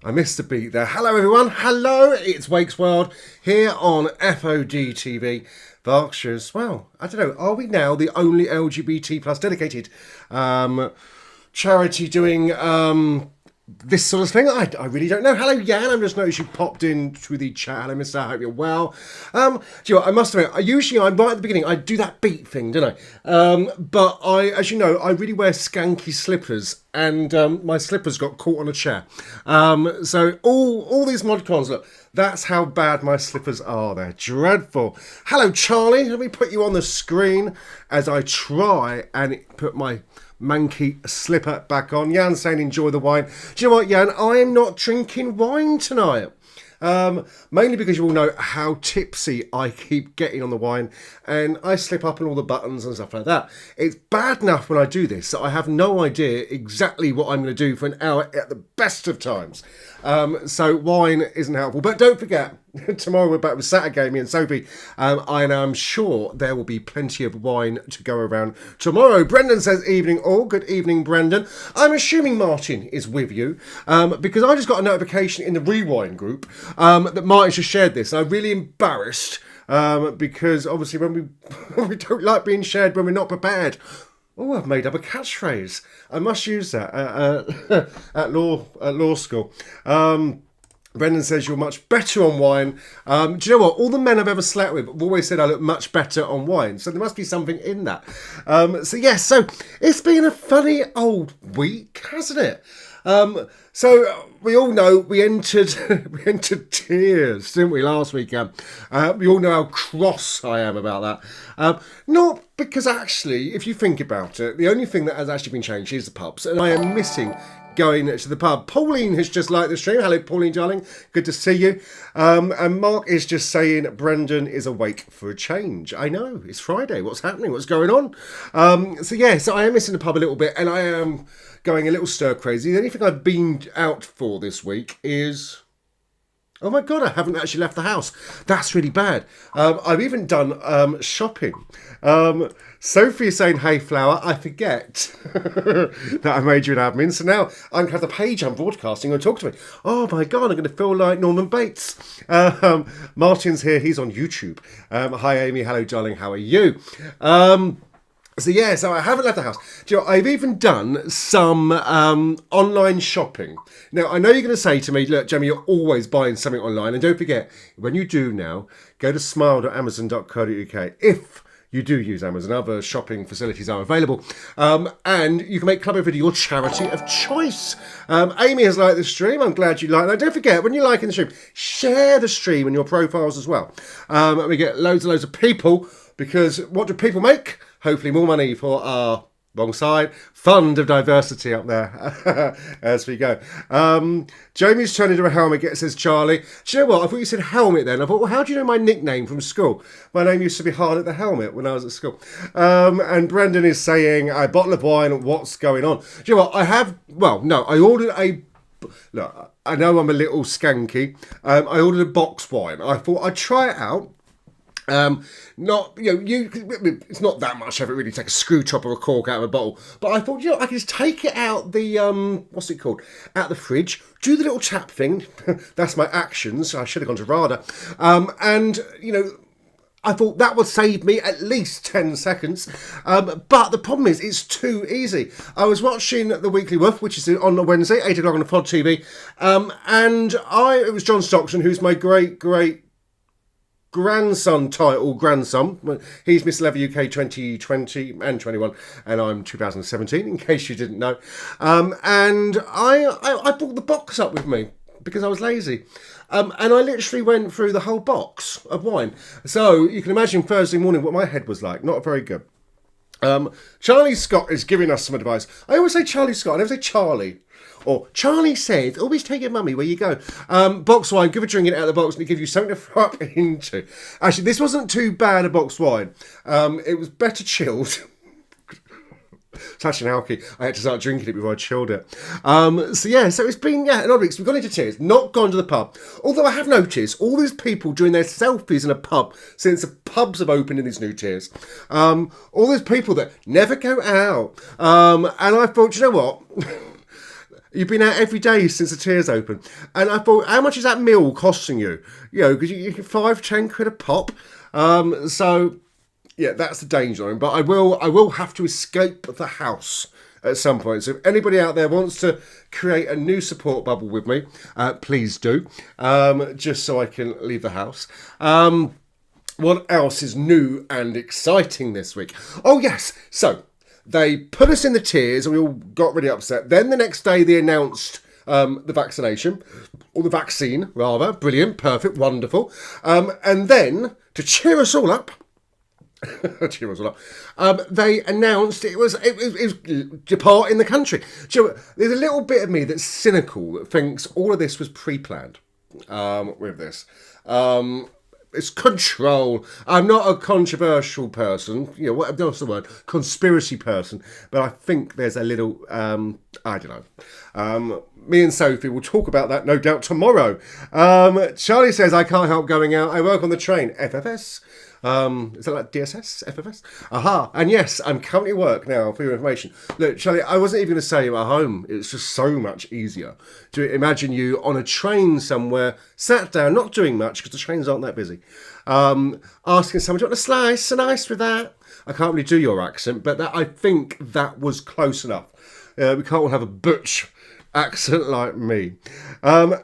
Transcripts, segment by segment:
I missed the beat there. Hello everyone, hello, it's Wake's World here on F.O.D. TV, Berkshire's, well, I don't know, are we now the only LGBT plus dedicated charity doing this sort of thing? I really don't know. Hello Jan, I'm just noticed you popped in through the chat. Hello mister, I hope you're well. Do you know what, I must admit, I'm right at the beginning, I do that beat thing, don't I? But as you know, I really wear skanky slippers, and my slippers got caught on a chair. So all these modcons, look, that's how bad my slippers are. They're dreadful. Hello Charlie, let me put you on the screen as I try and put my manky slipper back on. Jan saying enjoy the wine. Do you know what, Jan? I am not drinking wine tonight. Mainly because you all know how tipsy I keep getting on the wine, and I slip up on all the buttons and stuff like that. It's bad enough when I do this that I have no idea exactly what I'm going to do for an hour at the best of times. So wine isn't helpful. But don't forget, tomorrow we're back with Saturday, me and Sophie, and I'm sure there will be plenty of wine to go around tomorrow. Brendan says evening all. Good evening, Brendan. I'm assuming Martin is with you, because I just got a notification in the Rewind group that Martin just shared this. I'm really embarrassed because obviously when we don't like being shared when we're not prepared. Oh, I've made up a catchphrase. I must use that at law school. Brendan says you're much better on wine. Do you know what? All the men I've ever slept with have always said I look much better on wine. So there must be something in that. So it's been a funny old week, hasn't it? So we all know we entered tears, didn't we, last weekend? We all know how cross I am about that. Not because actually, if you think about it, the only thing that has actually been changed is the pubs, and I am missing going to the pub. Pauline has just liked the stream. Hello, Pauline, darling. Good to see you. And Mark is just saying Brendan is awake for a change. I know, it's Friday. What's happening? What's going on? So I am missing the pub a little bit, and I am going a little stir crazy. The only thing I've been out for this week is... oh my God, I haven't actually left the house. That's really bad. I've even done shopping. Sophie is saying, hey, Flower, I forget that I made you an admin. So now I'm going to have the page I'm broadcasting and talk to me. Oh my God, I'm going to feel like Norman Bates. Martin's here. He's on YouTube. Hi, Amy. Hello, darling. How are you? So I haven't left the house. Do you know, I've even done some online shopping. Now, I know you're going to say to me, look, Jamie, you're always buying something online. And don't forget, when you do now, go to smile.amazon.co.uk. If you do use Amazon, other shopping facilities are available. And you can make Club F.O.D your charity of choice. Amy has liked the stream. I'm glad you like that. Don't forget, when you're liking the stream, share the stream in your profiles as well. We get loads and loads of people, because what do people make? Hopefully more money for our, wrong side, fund of diversity up there as we go. Jamie's turned into a helmet, says Charlie. Do you know what? I thought you said helmet then. I thought, well, how do you know my nickname from school? My name used to be Harlot the Helmet when I was at school. And Brendan is saying, a bottle of wine, what's going on? Do you know what? I ordered a... look, I know I'm a little skanky. I ordered a box wine. I thought I'd try it out. It's not that much of it really. Take a screw top or a cork out of a bottle, but I thought, I could just take it out the what's it called, out the fridge, do the little tap thing. That's my actions. I should have gone to RADA. I thought that would save me at least 10 seconds. But the problem is, it's too easy. I was watching The Weekly Woof, which is on a Wednesday, 8 o'clock on the FOD TV, and it was John Stockton, who's my great grandson. He's Miss Leather UK 2020 and 21, and I'm 2017, in case you didn't know. And I brought the box up with me because I was lazy. And I literally went through the whole box of wine. So you can imagine Thursday morning what my head was like. Not very good. Charlie Scott is giving us some advice. I always say Charlie Scott, I never say Charlie. Or Charlie says, always take your mummy where you go. Box wine, give a drink it out of the box and it gives you something to throw up into. Actually, this wasn't too bad a box wine. It was better chilled. Touching alky, I had to start drinking it before I chilled it. So it's been an odd week. So we've gone into tears, not gone to the pub. Although I have noticed all these people doing their selfies in a pub since the pubs have opened in these new tiers. All these people that never go out. And I thought, you know what? You've been out every day since the tier's open. And I thought, how much is that meal costing you? You know, because you get 5-10 quid a pop. So, yeah, that's the danger. But I will have to escape the house at some point. So if anybody out there wants to create a new support bubble with me, please do. Just so I can leave the house. What else is new and exciting this week? Oh, yes. So they put us in the tiers and we all got really upset. Then the next day they announced the vaccination, or the vaccine rather. Brilliant, perfect, wonderful. And then to cheer us all up, they announced it was departing the country. Do you know, there's a little bit of me that's cynical that thinks all of this was pre-planned with this. It's control. I'm not a controversial person, you know, what's the word? Conspiracy person, but I think there's a little, I don't know. Me and Sophie will talk about that, no doubt, tomorrow. Charlie says, I can't help going out. I work on the train. FFS. Is that like DSS? FFS? Aha. And yes, I'm currently at work now, for your information. Look, Charlie, I wasn't even going to say you at home. It's just so much easier to imagine you on a train somewhere, sat down, not doing much, because the trains aren't that busy, asking someone, do you want a slice and ice with that? I can't really do your accent, but I think that was close enough. We can't all have a butch accent like me.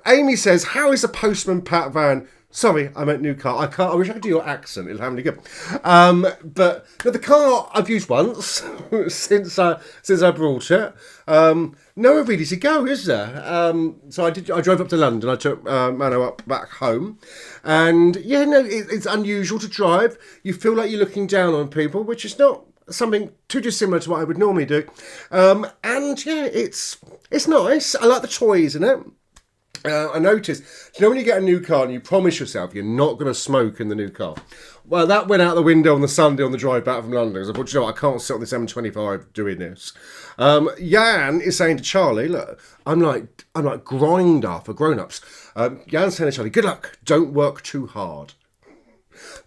Amy says, how is the postman Pat Van? Sorry, I meant new car. I wish I could do your accent. It'll have me good. But no, the car I've used once since I brought it. Nowhere really to go, is there? So I drove up to London. I took Mano up back home, and yeah, no, it's unusual to drive. You feel like you're looking down on people, which is not something too dissimilar to what I would normally do. And yeah, it's nice. I like the toys in it. I noticed, you know, when you get a new car and you promise yourself you're not going to smoke in the new car. Well, that went out the window on the Sunday on the drive back from London. Because I thought, you know what, I can't sit on this M25 doing this. Jan is saying to Charlie, look, I'm like grinder for grown-ups. Jan's saying to Charlie, good luck, don't work too hard.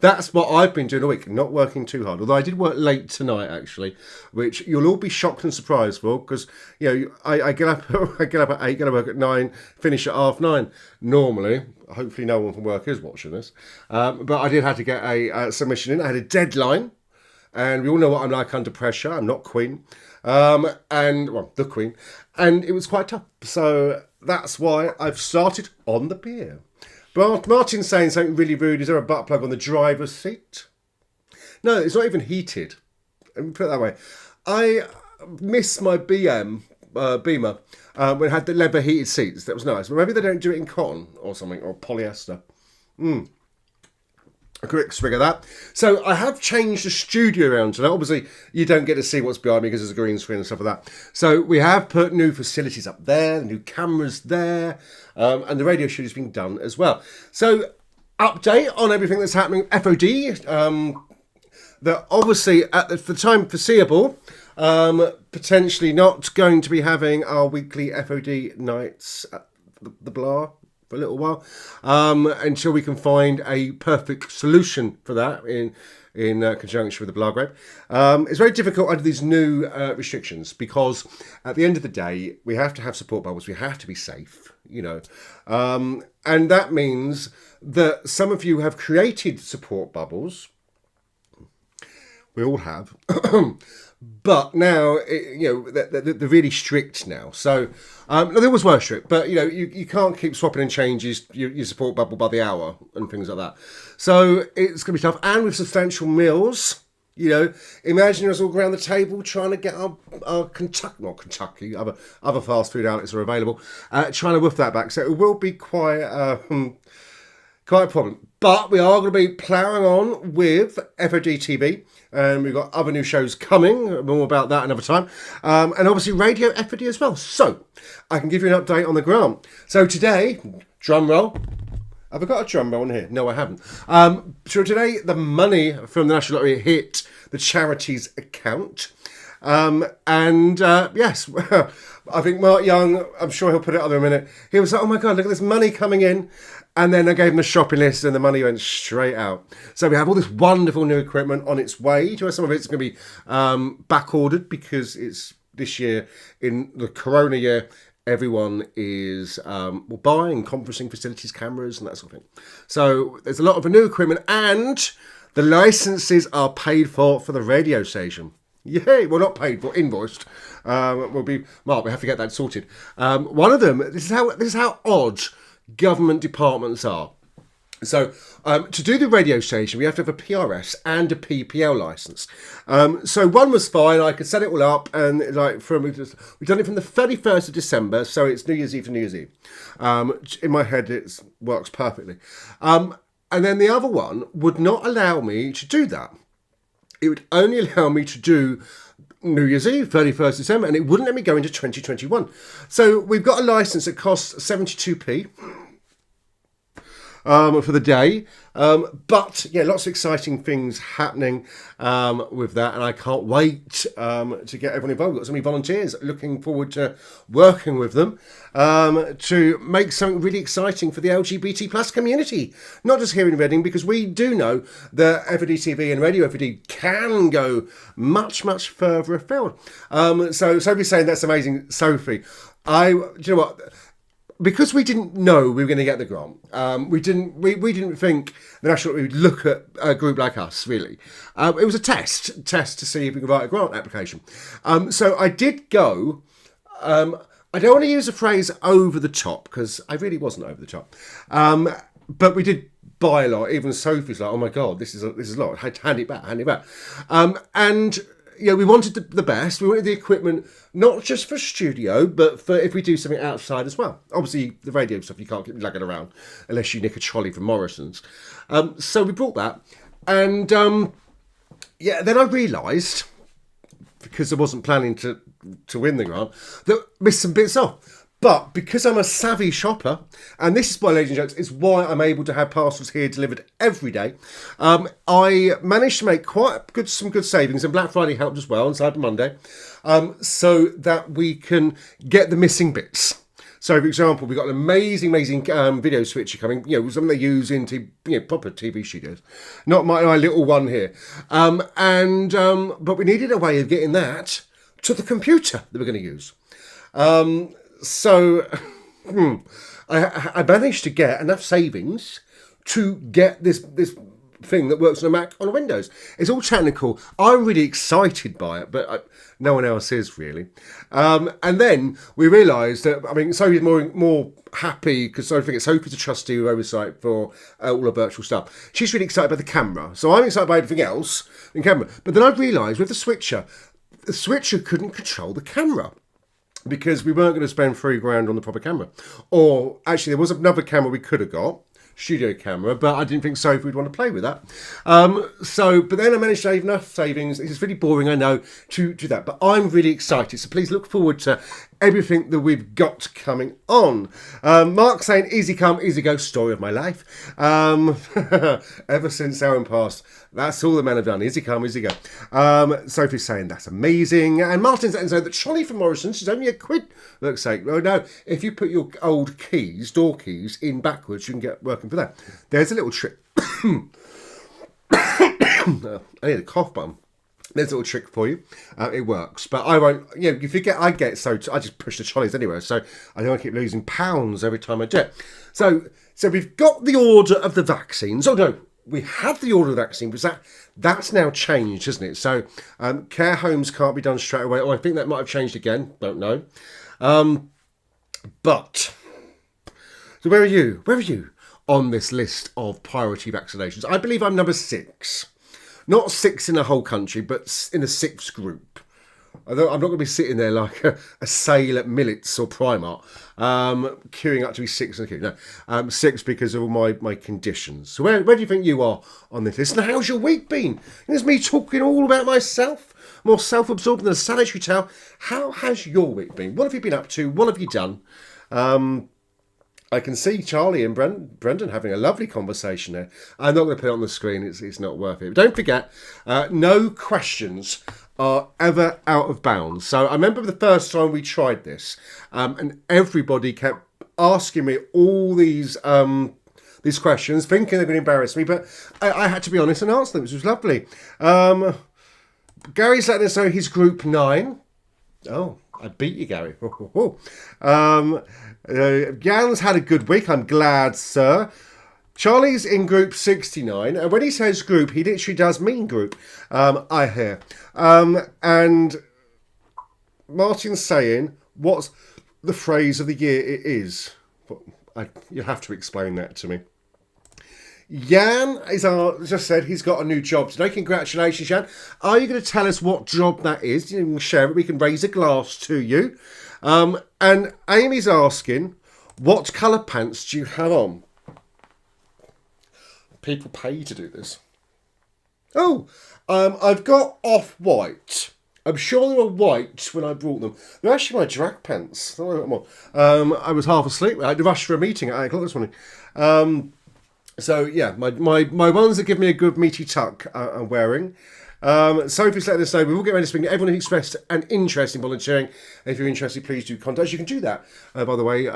That's what I've been doing all week, not working too hard. Although I did work late tonight, actually, which you'll all be shocked and surprised for, because you know I get up at 8, go to work at 9, finish at 9:30. Normally, hopefully, no one from work is watching this, but I did have to get a submission in. I had a deadline, and we all know what I'm like under pressure. I'm not Queen, the Queen, and it was quite tough. So that's why I've started on the pier. But Martin's saying something really rude. Is there a butt plug on the driver's seat? No, it's not even heated. Let me put it that way. I miss my Beamer when it had the leather heated seats. That was nice. But maybe they don't do it in cotton or something, or polyester. A quick swig of that. So I have changed the studio around today. Obviously, you don't get to see what's behind me because there's a green screen and stuff like that. So we have put new facilities up there, new cameras there, and the radio studio's been done as well. So update on everything that's happening. FOD, that obviously at the time foreseeable, potentially not going to be having our weekly FOD nights at the Blah for a little while, until we can find a perfect solution for that in conjunction with the Blah Grape. It's very difficult under these new restrictions, because at the end of the day, we have to have support bubbles. We have to be safe, you know. And that means that some of you have created support bubbles. We all have. But now, they're really strict now. So, they always were strict, but, you know, you can't keep swapping and changes your support bubble by the hour and things like that. So, it's going to be tough. And with substantial meals, you know, imagine us all around the table trying to get our Kentucky, other fast food outlets are available, trying to woof that back. So, it will be quite a problem. But we are going to be ploughing on with FOD TV. And we've got other new shows coming. More about that another time. And obviously Radio FOD as well. So I can give you an update on the grant. So today, drum roll. Have I got a drum roll in here? No, I haven't. So today, the money from the National Lottery hit the charity's account. Yes, I think Mark Young, I'm sure he'll put it up in a minute. He was like, oh my God, look at this money coming in. And then I gave him a shopping list and the money went straight out. So we have all this wonderful new equipment on its way to us. Some of it's going to be back ordered because it's this year, in the Corona year, everyone is buying conferencing facilities, cameras, and that sort of thing. So there's a lot of new equipment, and the licenses are paid for the radio station. Yay! Well, not paid for, invoiced. We have to get that sorted. One of them. This is how odd government departments are. So to do the radio station, we have to have a PRS and a PPL license. So one was fine. I could set it all up, and we've done it from the 31st of December, so it's New Year's Eve to New Year's Eve. In my head, it works perfectly. And then the other one would not allow me to do that. It would only allow me to do New Year's Eve, 31st December, and it wouldn't let me go into 2021. So we've got a license that costs 72p. For the day. But yeah, lots of exciting things happening with that, and I can't wait to get everyone involved. We've got so many volunteers, looking forward to working with them to make something really exciting for the LGBT plus community. Not just here in Reading, because we do know that F.O.D TV and Radio F.O.D can go much, much further afield. So Sophie's saying that's amazing, Sophie. Do you know what? Because we didn't know we were going to get the grant, we didn't think the National would look at a group like us, really. It was a test to see if we could write a grant application. So I did go. I don't want to use the phrase over the top, because I really wasn't over the top. But we did buy a lot. Even Sophie's like, oh my God, this is a lot. I had to hand it back. And yeah, we wanted the best. We wanted the equipment, not just for studio, but for if we do something outside as well. Obviously, the radio stuff, you can't keep lugging around unless you nick a trolley from Morrison's. So we brought that. And then I realised, because I wasn't planning to win the grant, that I missed some bits off. But because I'm a savvy shopper, and this is why, ladies and gents, is why I'm able to have parcels here delivered every day, I managed to make some good savings, and Black Friday helped as well, and Cyber Monday, so that we can get the missing bits. So, for example, we've got an amazing video switcher coming, something they use in proper TV studios, not my little one here. But we needed a way of getting that to the computer that we're going to use. So I managed to get enough savings to get this thing that works on a Mac on Windows. It's all technical. I'm really excited by it, but no one else is really. And then we realised that, Sophie's more happy because Sophie thinks Sophie's a trustee with oversight for all the virtual stuff. She's really excited by the camera. So I'm excited by everything else in camera. But then I realised with the switcher couldn't control the camera, because we weren't going to spend $3,000 on the proper camera. Or actually, there was another camera we could have got, studio camera, but I didn't think Sophie would want to play with that. But then I managed to save enough savings. It's really boring, I know, to do that. But I'm really excited. So please look forward to everything that we've got coming on. Mark saying, easy come, easy go, story of my life. Ever since Aaron passed, that's all the men have done. Easy come, easy go. Sophie's saying that's amazing. And Martin's saying that trolley from Morrison's is only £1. Look's sake. Oh no, if you put your old door keys in backwards, you can get working for that. There's a little trick. I need a cough button. There's a little trick for you. It works, but I won't. If you get, I just push the trolleys anyway. So I don't want to keep losing pounds every time I do it. So we've got the order of the vaccines. Oh no, we have the order of the vaccine, because that's now changed, isn't it? So care homes can't be done straight away. Oh, I think that might have changed again. Don't know. But so where are you? Where are you on this list of priority vaccinations? I believe I'm number 6. Not 6 in the whole country, but in the 6th group. Although I'm not going to be sitting there like a sale at Millets or Primark, queuing up to be 6 in the queue. No, 6 because of all my conditions. So where do you think you are on this list? And how's your week been? It's me talking all about myself, more self-absorbed than a sanitary towel. How has your week been? What have you been up to? What have you done? I can see Charlie and Brendan having a lovely conversation there. I'm not going to put it on the screen. It's not worth it. But don't forget, no questions are ever out of bounds. So I remember the first time we tried this, and everybody kept asking me all these questions, thinking they're going to embarrass me. But I had to be honest and answer them, which was lovely. Gary's letting us know he's group 9. Oh, I beat you, Gary. Jan's had a good week. I'm glad, sir. Charlie's in group 69, and when he says group, he literally does mean group. I hear. And Martin's saying, what's the phrase of the year it is? You'll have to explain that to me. Jan just said he's got a new job today. Congratulations, Jan. Are you going to tell us what job that is? You can share it. We can raise a glass to you. And Amy's asking, what colour pants do you have on? People pay to do this. Oh, I've got off-white. I'm sure they were white when I brought them. They're actually my drag pants. I was half asleep. I had to rush for a meeting at 8 o'clock this morning. So, yeah, my ones that give me a good meaty tuck I'm wearing. Sophie's letting us know we will get ready to speak to everyone who expressed an interest in volunteering. And if you're interested, please do contact us. You can do that, by the way,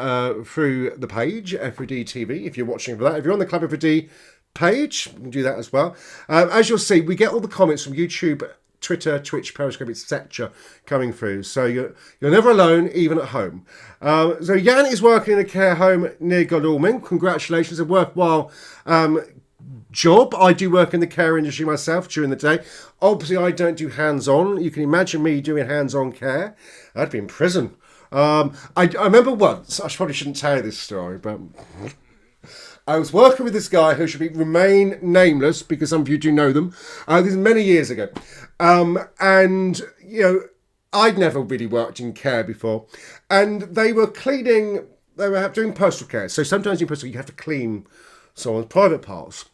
through the page, F.O.D TV, if you're watching for that. If you're on the Club F.O.D page, you can do that as well. As you'll see, we get all the comments from YouTube, Twitter, Twitch, Periscope, etc. coming through. So you're never alone, even at home. So Jan is working in a care home near Godalming. Congratulations, a worthwhile job. I do work in the care industry myself during the day. Obviously, I don't do hands-on. You can imagine me doing hands-on care. I'd be in prison. I remember once, I probably shouldn't tell you this story, but I was working with this guy who should remain nameless because some of you do know them. This is many years ago. And, I'd never really worked in care before. And they were doing personal care. So sometimes in personal care, you have to clean someone's private parts.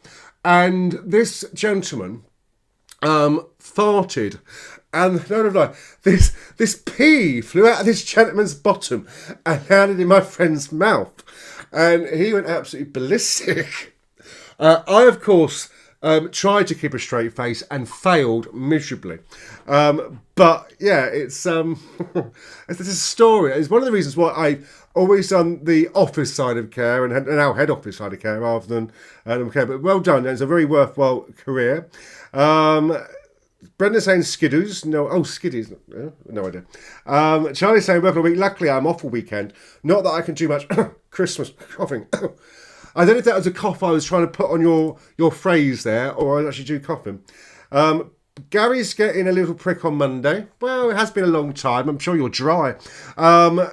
And this gentleman farted. And this pea flew out of this gentleman's bottom and landed in my friend's mouth. And he went absolutely ballistic. I, of course, tried to keep a straight face and failed miserably. But yeah, it's a story. It's one of the reasons why I've always done the office side of care and now head office side of care rather than care. But well done. It's a very worthwhile career. Brenda's saying skiddoos. Skiddies. No idea. Charlie's saying work all week. Luckily, I'm off all weekend. Not that I can do much. Christmas coughing. I don't know if that was a cough I was trying to put on your phrase there, or I actually do coughing. Gary's getting a little prick on Monday. Well, it has been a long time. I'm sure you're dry.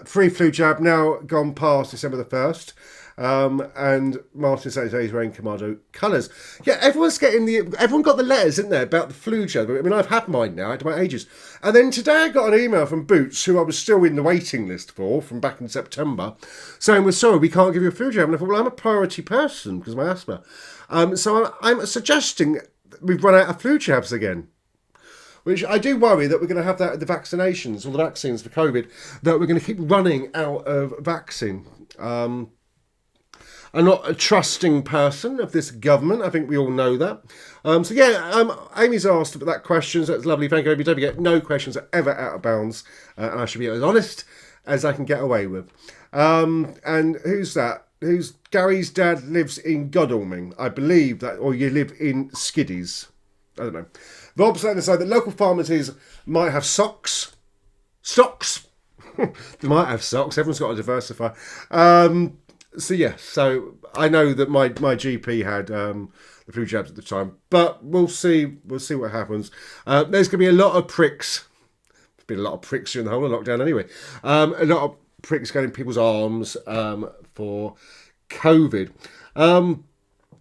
Free flu jab now gone past December the 1st. And Martin says he's wearing Commando colours. Yeah, everyone got the letters, didn't they, about the flu jab. I mean, I've had mine now. I had my ages. And then today I got an email from Boots, who I was still in the waiting list for from back in September, saying, we're sorry, we can't give you a flu jab. And I thought, well, I'm a priority person because of my asthma. So I'm suggesting we've run out of flu jabs again. Which I do worry that we're going to have that at the vaccinations, or the vaccines for COVID, that we're going to keep running out of vaccine. I'm not a trusting person of this government. I think we all know that. Amy's asked about that question. So that's lovely. Thank you, Amy. Don't forget, no questions are ever out of bounds. And I should be as honest as I can get away with. And who's that? Gary's dad lives in Godalming, I believe that, or you live in Skiddies. I don't know. Rob's letting us know that local pharmacies might have stocks. They might have stocks. Everyone's got to diversify. So I know that my GP had the flu jabs at the time, but we'll see what happens. There's going to be a lot of pricks. There's been a lot of pricks during the whole of lockdown anyway. A lot of pricks going in people's arms for COVID.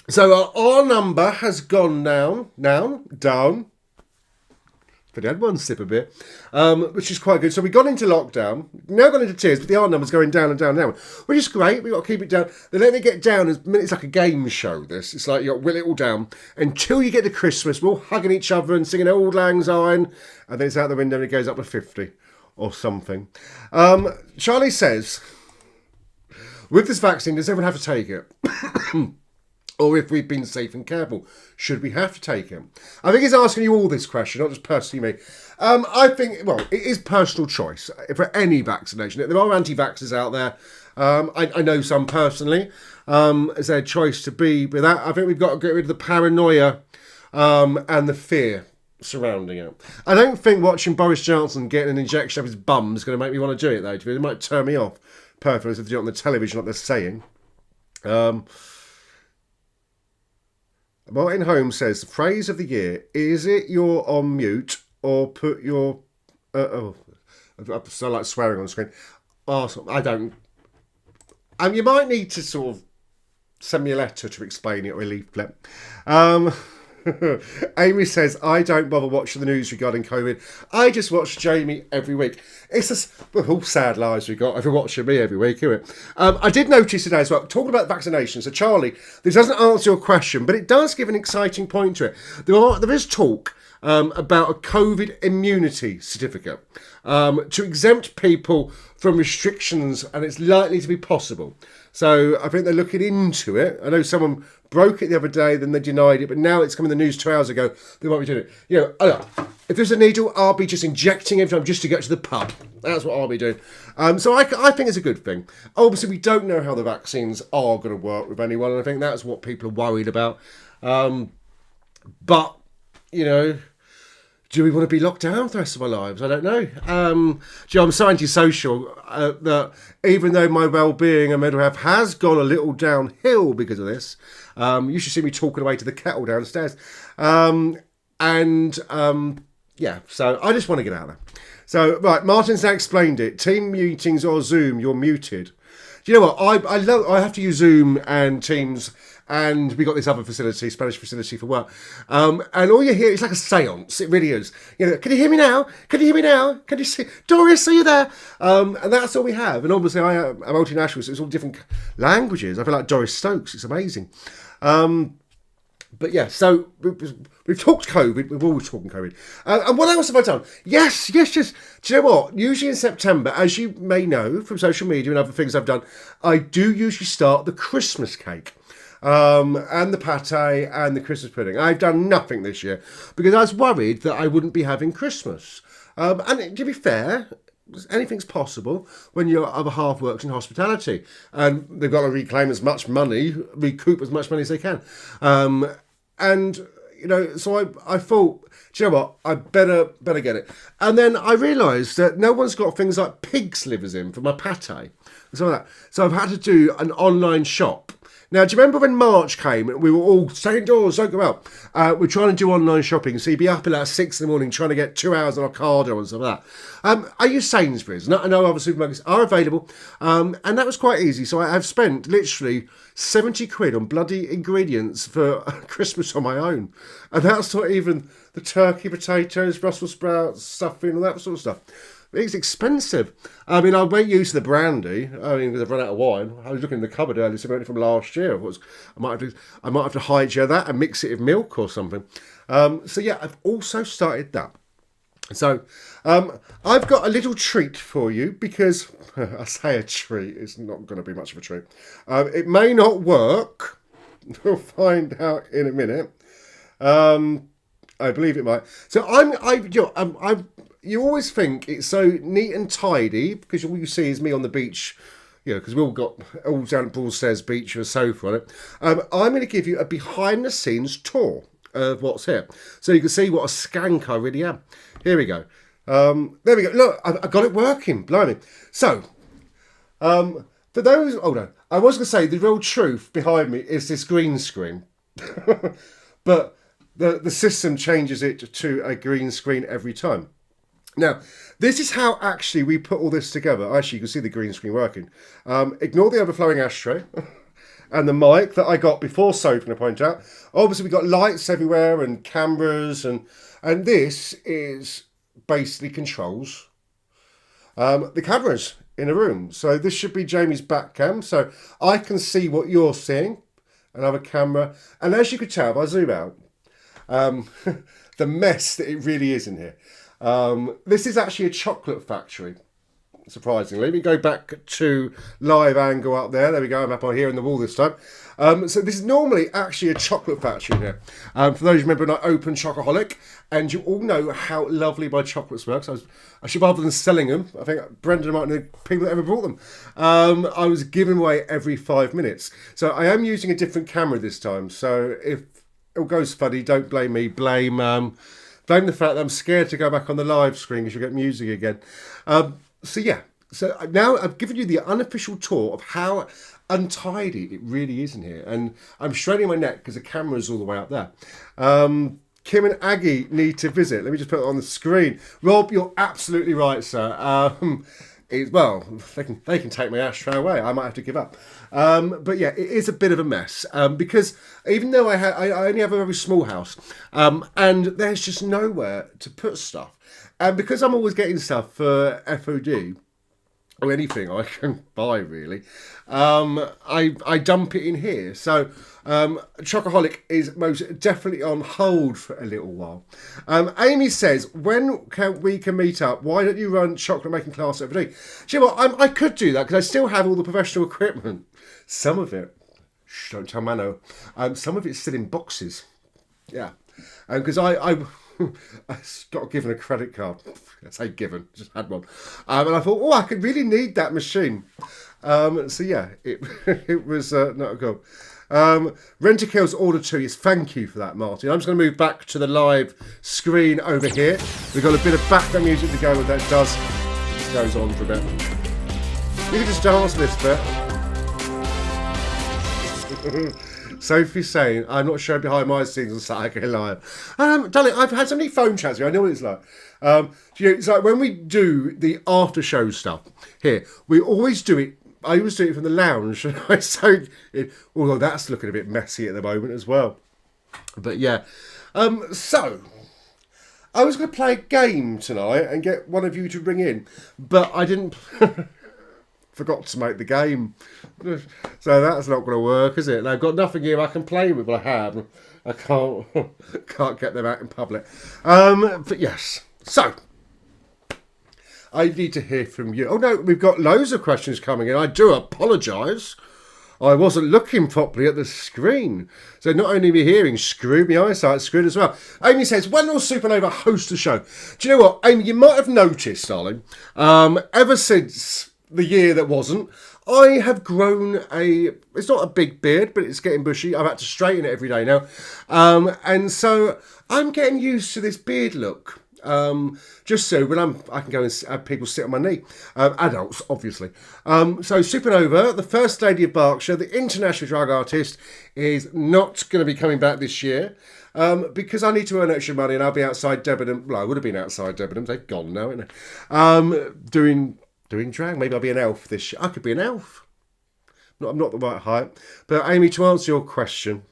So our number has gone down. But I had one sip of beer, which is quite good. So we got into lockdown, now gone into tears, but the R number's going down and down and down, which is great. We've got to keep it down. They let it get down. It's like a game show, this. It's like you got to will it all down until you get to Christmas. We're all hugging each other and singing Auld Lang Syne, and then it's out the window and it goes up to 50 or something. Charlie says, with this vaccine, does everyone have to take it? Or if we've been safe and careful, should we have to take it? I think he's asking you all this question, not just personally me. I think, well, it is personal choice for any vaccination. There are anti-vaxxers out there. I know some personally. It's their choice to be with that. I think we've got to get rid of the paranoia and the fear surrounding it. I don't think watching Boris Johnson getting an injection up his bum is going to make me want to do it, though. It might turn me off. Perfect, if they do it on the television, like they're saying. Martin Holmes says, the phrase of the year, is it you're on mute or put your... I sound like swearing on the screen. Oh, I don't... you might need to sort of send me a letter to explain it, or a leaflet. Amy says, I don't bother watching the news regarding COVID. I just watch Jamie every week. It's just all sad lives we've got if you're watching me every week, isn't it? I did notice today as well, talking about vaccinations. So Charlie, this doesn't answer your question, but it does give an exciting point to it. There is talk about a COVID immunity certificate to exempt people from restrictions, and it's likely to be possible. So I think they're looking into it. I know someone broke it the other day, then they denied it, but now it's come in the news 2 hours ago. They might be doing it. If there's a needle, I'll be just injecting every time just to get to the pub. That's what I'll be doing. So I think it's a good thing. Obviously, we don't know how the vaccines are going to work with anyone, and I think that's what people are worried about. But, do we want to be locked down for the rest of our lives? I don't know. I'm so antisocial that even though my well-being and mental health has gone a little downhill because of this, you should see me talking away to the kettle downstairs. So I just want to get out of there. So, right, Martin's now explained it. Team meetings or Zoom, you're muted. Do you know what? I have to use Zoom and Teams, and we got this other facility, Spanish facility for work. And all you hear is like a seance. It really is. Can you hear me now? Can you hear me now? Can you see? Doris, are you there? And that's all we have. And obviously, I am a multinational, so it's all different languages. I feel like Doris Stokes. It's amazing. But yeah, so we've talked COVID. We've always talking COVID. And what else have I done? Yes. Do you know what? Usually in September, as you may know from social media and other things I've done, I do usually start the Christmas cake. And the pate and the Christmas pudding. I've done nothing this year because I was worried that I wouldn't be having Christmas. And to be fair, anything's possible when your other half works in hospitality and they've got to recoup as much money as they can. So I thought, do you know what? I better get it. And then I realised that no one's got things like pig's livers in for my pate and some of that. So I've had to do an online shop. Now, do you remember when March came and we were all stay indoors, don't go out? We're trying to do online shopping, so you'd be up at like 6 in the morning trying to get 2 hours on Ocado and stuff like that. I use Sainsbury's. I know other supermarkets are available, and that was quite easy. So I have spent literally 70 quid on bloody ingredients for Christmas on my own. And that's not even the turkey, potatoes, Brussels sprouts, stuffing, all that sort of stuff. It's expensive. I won't use the brandy. Because I've run out of wine. I was looking in the cupboard earlier, something from last year. I might have to hydrate that and mix it with milk or something. I've also started that. So, I've got a little treat for you because I say a treat. It's not going to be much of a treat. It may not work. We'll find out in a minute. I believe it might. So you always think it's so neat and tidy because all you see is me on the beach, because we all got all down at Broadstairs Beach with a sofa on it. I'm going to give you a behind-the-scenes tour of what's here, so you can see what a skank I really am. Here we go. There we go. Look, I got it working. Blimey. So, for those, I was going to say the real truth behind me is this green screen, but the system changes it to a green screen every time. Now, this is how actually we put all this together. Actually, you can see the green screen working. Ignore the overflowing ashtray and the mic that I got before soaping, I point out. Obviously, we've got lights everywhere and cameras, and this is basically controls the cameras in a room. So this should be Jamie's back cam, so I can see what you're seeing, another camera. And as you can tell, if I zoom out, the mess that it really is in here. This is actually a chocolate factory, surprisingly. We go back to live angle up there. There we go. I'm up on here in the wall this time. So this is normally actually a chocolate factory here. For those who remember, an open chocoholic, and you all know how lovely my chocolates work. So I should, rather than selling them, I think Brendan might know people that ever bought them. I was giving away every 5 minutes. So I am using a different camera this time. So if it goes funny, don't blame me. Blame blame the fact that I'm scared to go back on the live screen because you'll get music again. So yeah, so now I've given you the unofficial tour of how untidy it really is in here. And I'm straightening my neck because the camera's all the way up there. Kim and Aggie need to visit. Let me just put it on the screen. Rob, you're absolutely right, sir. Well, they can take my ashtray away. I might have to give up. But yeah, it is a bit of a mess because even though I only have a very small house, and there's just nowhere to put stuff, and because I'm always getting stuff for F.O.D. or anything I can buy really, I dump it in here. So Chocoholic is most definitely on hold for a little while. Amy says, when we can meet up? Why don't you run chocolate making class at F.O.D? Do you know what? I could do that because I still have all the professional equipment. Some of it, don't tell Mano, some of it's still in boxes. Yeah, because I got given a credit card. I say given, just had one. And I thought, I could really need that machine. So yeah, it was not a go. Rent-A-Kill's order 2, yes, thank you for that, Martin. I'm just going to move back to the live screen over here. We've got a bit of background music to go with that. It goes on for a bit. You can just dance this bit. Sophie's saying, I'm not showing behind my scenes on Saturday Live. Darling, I've had so many phone chats here. I know what it's like. It's like when we do the after show stuff here, we always do it. I always do it from the lounge. Although that's looking a bit messy at the moment as well. But yeah. So, I was going to play a game tonight and get one of you to ring in. But I didn't... forgot to make the game. So that's not going to work, is it? And I've got nothing here I can play with. Well, I have. I can't get them out in public. But yes. So, I need to hear from you. Oh no, we've got loads of questions coming in. I do apologise. I wasn't looking properly at the screen. So not only are we hearing screwed, my eyesight's screwed as well. Amy says, when will Supernova host the show? Do you know what, Amy, you might have noticed, darling, ever since the year that wasn't, I have grown it's not a big beard, but it's getting bushy. I've had to straighten it every day now. And so I'm getting used to this beard look. Just so when I can go and have people sit on my knee. Adults, obviously. So Supernova, the First Lady of Berkshire, the international drag artist, is not going to be coming back this year. Because I need to earn extra money and I'll be outside Debenham. Well, I would have been outside Debenham. They've gone now, isn't they? Doing drag. Maybe I'll be an elf this year. I could be an elf. I'm not the right height. But Amy, to answer your question,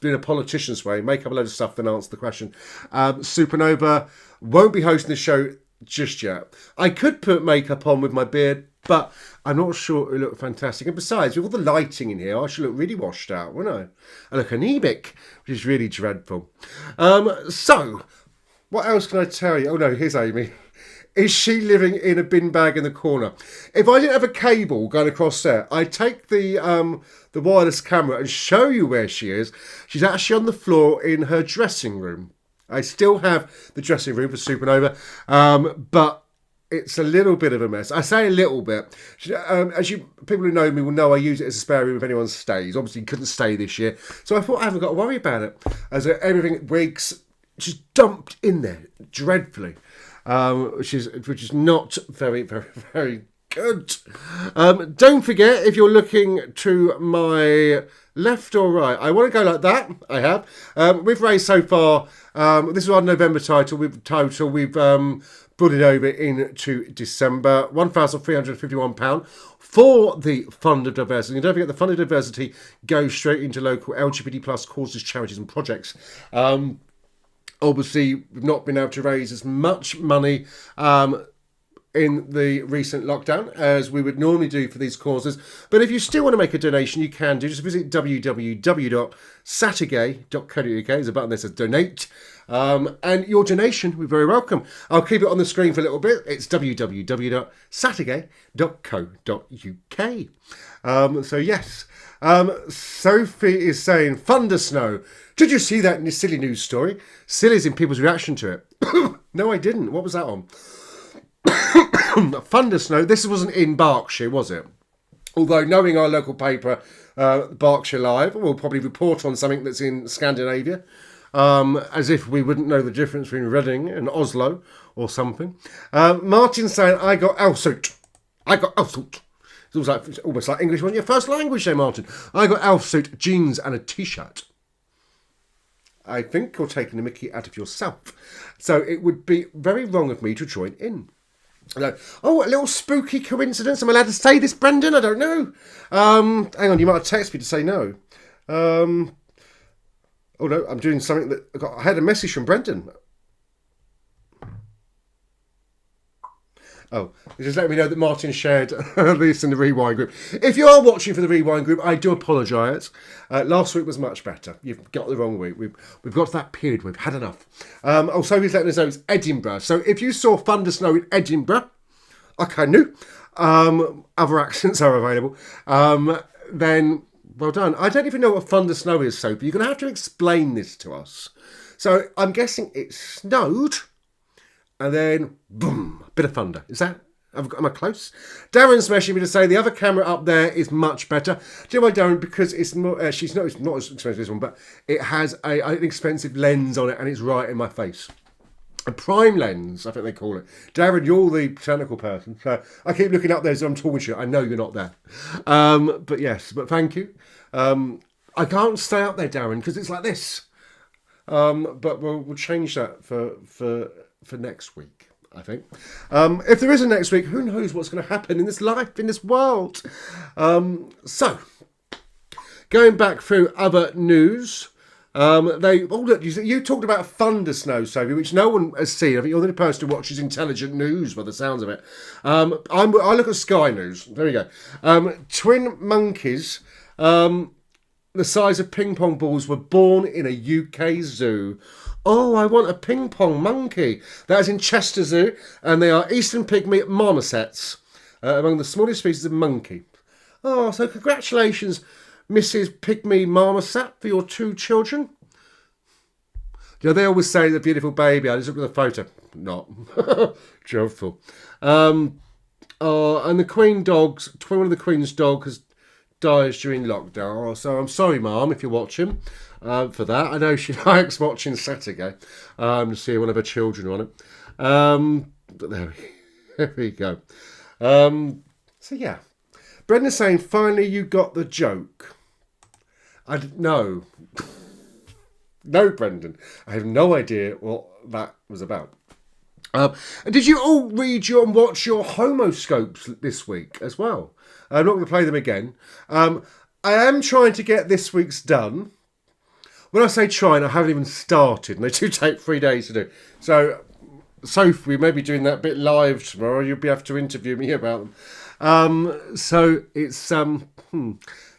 doing a politician's way, make up a load of stuff, then answer the question. Supernova won't be hosting the show just yet. I could put makeup on with my beard, but I'm not sure it would look fantastic. And besides, with all the lighting in here, I should look really washed out, wouldn't I? I look anemic, which is really dreadful. So, what else can I tell you? Oh no, here's Amy. Is she living in a bin bag in the corner? If I didn't have a cable going across there, I'd take the wireless camera and show you where she is. She's actually on the floor in her dressing room. I still have the dressing room for Supernova, but it's a little bit of a mess. I say a little bit. People who know me will know I use it as a spare room if anyone stays. Obviously, couldn't stay this year. So I thought I haven't got to worry about it. As everything, wigs, just dumped in there dreadfully. Which is not very, very, very good. Don't forget, if you're looking to my left or right, I want to go like that. I have. We've raised so far, this is our November title. We've brought it over into December, £1,351 for the Fund of Diversity. And don't forget, the Fund of Diversity goes straight into local LGBT plus causes, charities and projects. Obviously, we've not been able to raise as much money in the recent lockdown as we would normally do for these causes. But if you still want to make a donation, you can do. Just visit www.sattergay.co.uk. There's a button that says donate. And your donation will be very welcome. I'll keep it on the screen for a little bit. It's www.sattergay.co.uk. So yes. Sophie is saying, Thunder Snow. Did you see that in the silly news story? Silly's in people's reaction to it. No, I didn't. What was that on? Thunder Snow. This wasn't in Berkshire, was it? Although, knowing our local paper, Berkshire Live, we'll probably report on something that's in Scandinavia. as if we wouldn't know the difference between Reading and Oslo or something. Martin's saying, I got Elsuit. I got Elsuit. It's almost like English wasn't your first language there, Martin. I got Elsuit, jeans and a T-shirt. I think you're taking the mickey out of yourself. So it would be very wrong of me to join in. Oh, a little spooky coincidence. Am I allowed to say this, Brendan? I don't know. Hang on, you might have texted me to say no. Oh no, I'm doing something that I had a message from Brendan. Oh, just let me know that Martin shared this in the Rewind group. If you are watching for the Rewind group, I do apologise. Last week was much better. You've got the wrong week. We've got to that period. We've had enough. Sophie's letting us know it's Edinburgh. So if you saw Thunder Snow in Edinburgh, okay, new. Other accents are available. Then well done. I don't even know what Thunder Snow is, Sophie. You're going to have to explain this to us. So I'm guessing it snowed. And then, boom, a bit of thunder. Is that, am I close? Darren's messaging me to say the other camera up there is much better. Do you know why, Darren? Because it's not, it's not as expensive as this one, but it has an expensive lens on it and it's right in my face. A prime lens, I think they call it. Darren, you're the technical person. So I keep looking up there as I'm talking to you. I know you're not there. But yes, but thank you. I can't stay up there, Darren, because it's like this. But we'll change that for next week, I think. If there is a next week, who knows what's going to happen in this life, in this world. So, going back through other news, look, you talked about thunder snow, Sophie, which no one has seen. I think you're the only person who watches intelligent news by the sounds of it. I look at Sky News. There we go. Twin monkeys, the size of ping pong balls, were born in a UK zoo. Oh, I want a ping pong monkey. That is in Chester Zoo, and they are eastern pygmy marmosets, among the smallest species of monkey. Oh, so congratulations, Mrs. Pygmy Marmoset, for your 2 children. You know, they always say the beautiful baby. I just looked at the photo. Not. Dreadful. And the Queen dogs, one of the Queen's dogs dies during lockdown. So I'm sorry, Mum, if you're watching. For that, I know she likes watching Saturday to see one of her children on it. But there we go. So yeah, Brendan's saying finally you got the joke. No, Brendan, I have no idea what that was about. Did you all read and watch your homoscopes this week as well? I'm not going to play them again. I am trying to get this week's done. When I say trying, I haven't even started, and they do take 3 days to do. So, Sophie, we may be doing that bit live tomorrow. You'll be able to interview me about them. So it's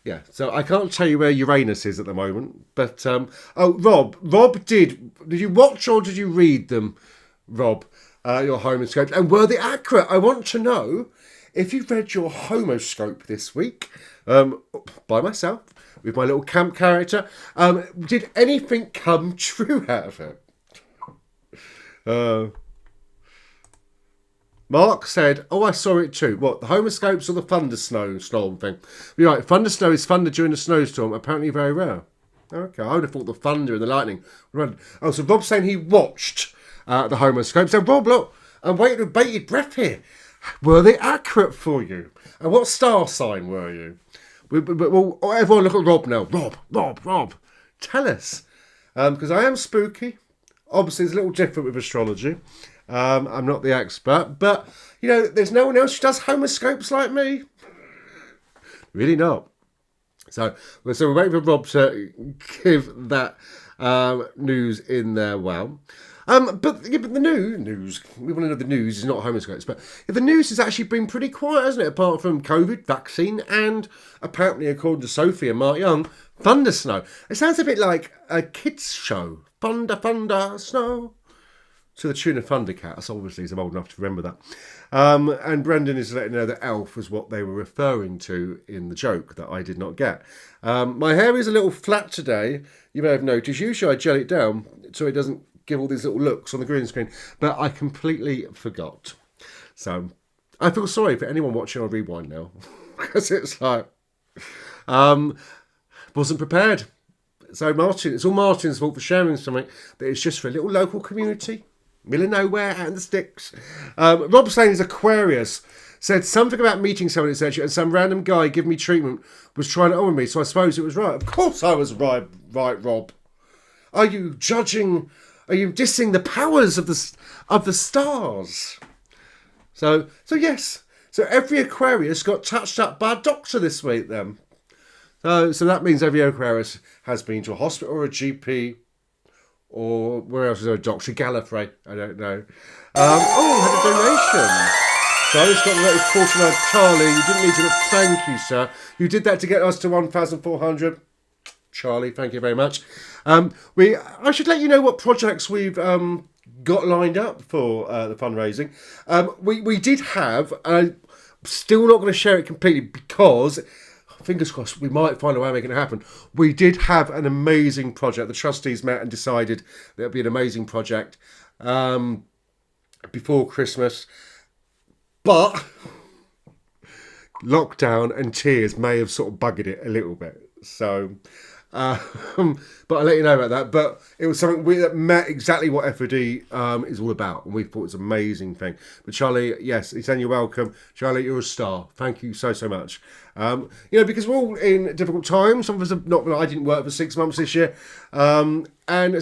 yeah. So I can't tell you where Uranus is at the moment, but Rob, did you watch or did you read them, Rob? Your homoscopes, and were they accurate? I want to know if you've read your homoscope this week by myself. With my little camp character, did anything come true out of it? Mark said, "Oh, I saw it too. What, the homoscopes or the thunder snowstorm thing?" You're right. Thunder snow is thunder during a snowstorm. Apparently, very rare. Okay, I would have thought the thunder and the lightning. Oh, so Rob's saying he watched the homoscope. So Rob, look, I'm waiting with bated breath here. Were they accurate for you? And what star sign were you? Well, everyone look at Rob now. Rob, tell us. Because I am spooky. Obviously, it's a little different with astrology. I'm not the expert. But, you know, there's no one else who does homoscopes like me. Really not. So we're waiting for Rob to give that news in there. Well. But the news, we want to know the news is not homoscopes, but the news has actually been pretty quiet, hasn't it? Apart from COVID, vaccine, and apparently, according to Sophie and Mark Young, thunder snow. It sounds a bit like a kids' show. Thunder, snow. To the tune of Thundercats, obviously, I'm old enough to remember that. And Brendan is letting know that Elf was what they were referring to in the joke that I did not get. My hair is a little flat today. You may have noticed. Usually I gel it down so it doesn't give all these little looks on the green screen, but I completely forgot. So I feel sorry for anyone watching on Rewind now, because it's like wasn't prepared. So Martin, it's all Martin's fault for sharing something that is just for a little local community. Middle of nowhere, out in the sticks. Rob saying his Aquarius said something about meeting someone, etc., and some random guy giving me treatment was trying to honour me, so I suppose it was right. Of course I was right, Rob. Are you judging? Are you dissing the powers of the stars? So yes. So every Aquarius got touched up by a doctor this week then. So that means every Aquarius has been to a hospital or a GP or where else is there a doctor? Gallifrey, I don't know. We had a donation. So I just got the latest 49. Charlie, you didn't need to, but thank you, sir. You did that to get us to 1,400. Charlie, thank you very much. I should let you know what projects we've got lined up for the fundraising. We did have, still not going to share it completely because, fingers crossed, we might find a way of making it happen. We did have an amazing project. The trustees met and decided that it would be an amazing project before Christmas. But lockdown and tears may have sort of buggered it a little bit. So, but I'll let you know about that. But it was something that met exactly what F.O.D is all about. And we thought it was an amazing thing. But Charlie, yes, he's saying you're welcome. Charlie, you're a star. Thank you so much. Because we're all in difficult times. Some of us have not, I didn't work for 6 months this year. And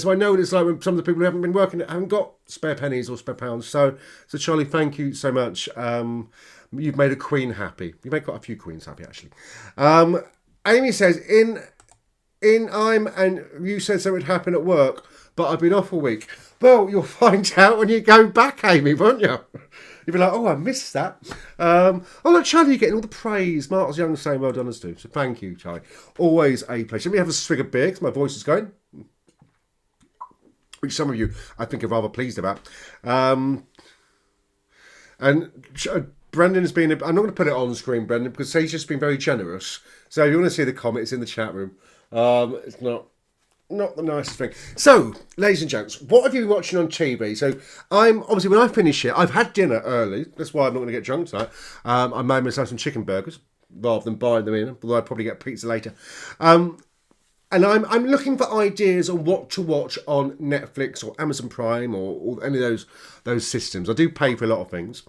so I know what it's like when some of the people who haven't been working haven't got spare pennies or spare pounds. So Charlie, thank you so much. You've made a queen happy. You've made quite a few queens happy, actually. Amy says, and you said something would happen at work, but I've been off all week. Well, you'll find out when you go back, Amy, won't you? You'll be like, I missed that. Look, Charlie, you're getting all the praise. Mark's Young saying well done as too. So thank you, Charlie. Always a pleasure. Let me have a swig of beer because my voice is going. Which some of you, I think, are rather pleased about. And Brendan has been, I'm not going to put it on screen, Brendan, because he's just been very generous. So if you want to see the comment, it's in the chat room. It's not the nicest thing. So, ladies and gents, what have you been watching on TV? So, obviously, when I finish here, I've had dinner early. That's why I'm not going to get drunk tonight. I made myself some chicken burgers rather than buying them in, although I'd probably get pizza later. And I'm looking for ideas on what to watch on Netflix or Amazon Prime or any of those systems. I do pay for a lot of things.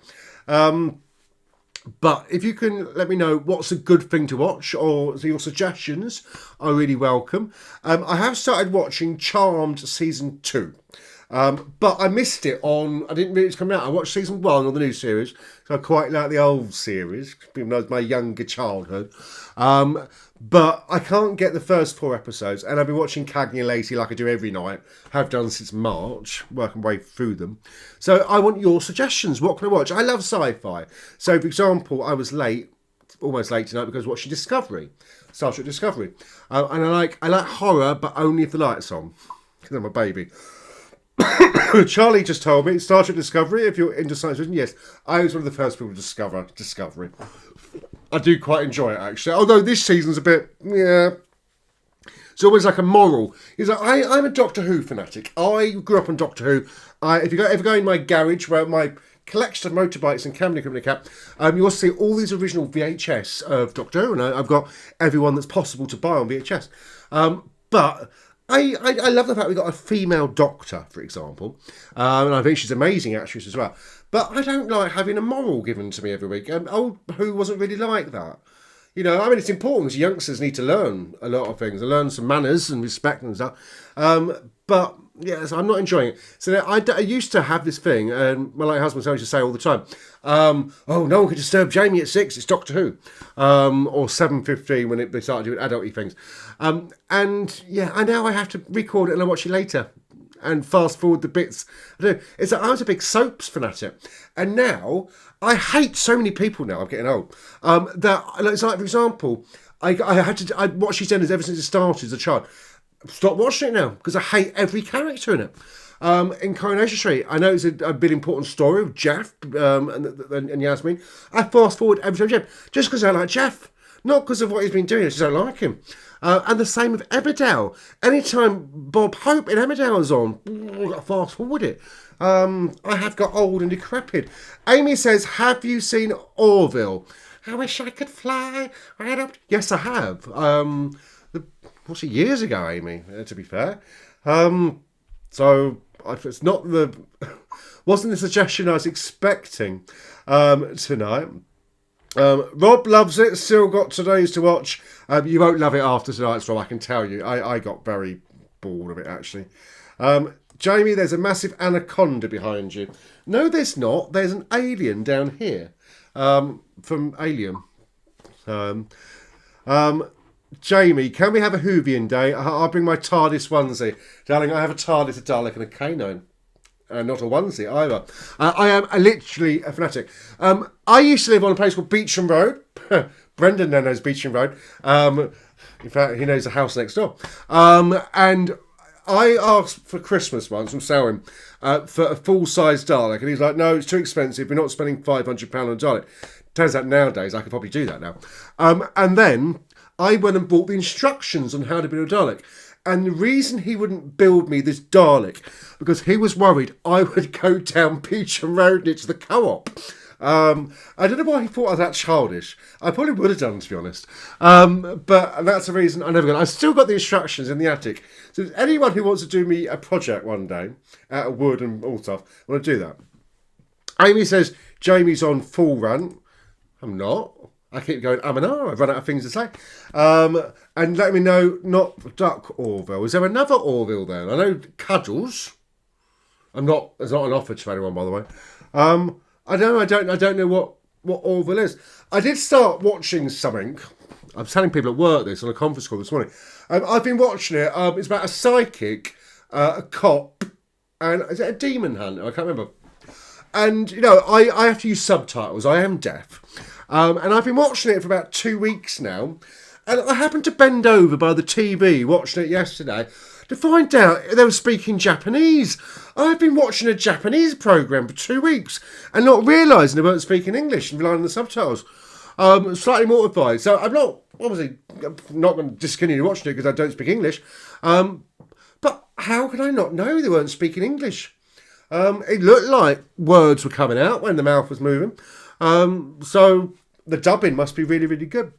But if you can let me know what's a good thing to watch or your suggestions are really welcome. I have started watching Charmed Season 2. But I missed it I didn't really come out. I watched Season 1 on the new series. So I quite like the old series, even though it's my younger childhood. But I can't get the first 4 episodes. And I've been watching Cagney and Lacey like I do every night. Have done since March, working my way through them. So I want your suggestions. What can I watch? I love sci-fi. So, for example, I was almost late tonight because I was watching Discovery. Star Trek Discovery. And I like horror, but only if the light's on. Because I'm a baby. Charlie just told me Star Trek Discovery, if you're into science fiction. Yes, I was one of the first people to discover Discovery. I do quite enjoy it, actually. Although this season's a bit, it's always like a moral. It's like, I'm a Doctor Who fanatic. I grew up on Doctor Who. If you ever go in my garage where my collection of motorbikes and Camden Company cap, you'll see all these original VHS of Doctor Who, and I've got everyone that's possible to buy on VHS. But I love the fact we've got a female doctor, for example, and I think she's an amazing actress as well. But I don't like having a moral given to me every week. Old Who wasn't really like that. It's important. Youngsters need to learn a lot of things, learn some manners and respect and stuff. But yes, I'm not enjoying it. So I used to have this thing, and my late husband used to say all the time, no one could disturb Jamie at 6, it's Doctor Who. Or 7:15 when they started doing adult-y things. And now I have to record it and I watch it later. And fast forward the bits. I was a big soaps fanatic. And now, I hate so many people now, I'm getting old, that, it's like, for example, I watched these ever since it started as a child. Stop watching it now, because I hate every character in it. In Coronation Street, I know it's a bit important story of Jeff and Yasmin. I fast forward every time Jeff, just because I like Jeff. Not because of what he's been doing, I just don't like him. And the same with Emmerdale. Anytime Bob Hope in Emmerdale's on, I've got to fast forward it. I have got old and decrepit. Amy says, have you seen Orville? I wish I could fly right up. Yes, I have. 40 years ago, Amy, to be fair. So it's not the wasn't the suggestion I was expecting tonight. Rob loves it. Still got today's to watch. You won't love it after tonight's, Rob. I can tell you. I got very bored of it actually. Jamie, there's a massive anaconda behind you. No, there's not. There's an alien down here from Alien. Jamie, can we have a Whovian day? I'll bring my TARDIS onesie. Darling, I have a TARDIS, a Dalek and a canine. Not a onesie either. I am literally a fanatic. I used to live on a place called Beecham Road. Brendan now knows Beecham Road. In fact, he knows the house next door. And I asked for Christmas once from Selwyn for a full-size Dalek. And he's like, no, it's too expensive. We're not spending £500 on a Dalek. Turns out nowadays I could probably do that now. And then I went and bought the instructions on how to build a Dalek. And the reason he wouldn't build me this Dalek, because he was worried I would go down Beecham Road into the co-op. I don't know why he thought I was that childish. I probably would have done, to be honest. But that's the reason I never got. I've still got the instructions in the attic. So if anyone who wants to do me a project one day, out of wood and all stuff, I want to do that. Amy says Jamie's on full run. I'm not. I keep going, I've run out of things to say. And let me know, not Duck Orville. Is there another Orville then? I know Cuddles. There's not an offer to anyone, by the way. I don't know what Orville is. I did start watching something. I'm telling people at work this on a conference call this morning. I've been watching it. It's about a psychic, a cop, and is it a demon hunter? I can't remember. And, you know, I have to use subtitles. I am deaf. And I've been watching it for about 2 weeks now. And I happened to bend over by the TV, watching it yesterday, to find out they were speaking Japanese. I've been watching a Japanese programme for 2 weeks and not realising they weren't speaking English and relying on the subtitles. Slightly mortified. So I'm not going to discontinue watching it because I don't speak English. But how could I not know they weren't speaking English? It looked like words were coming out when the mouth was moving. So the dubbing must be really, really good.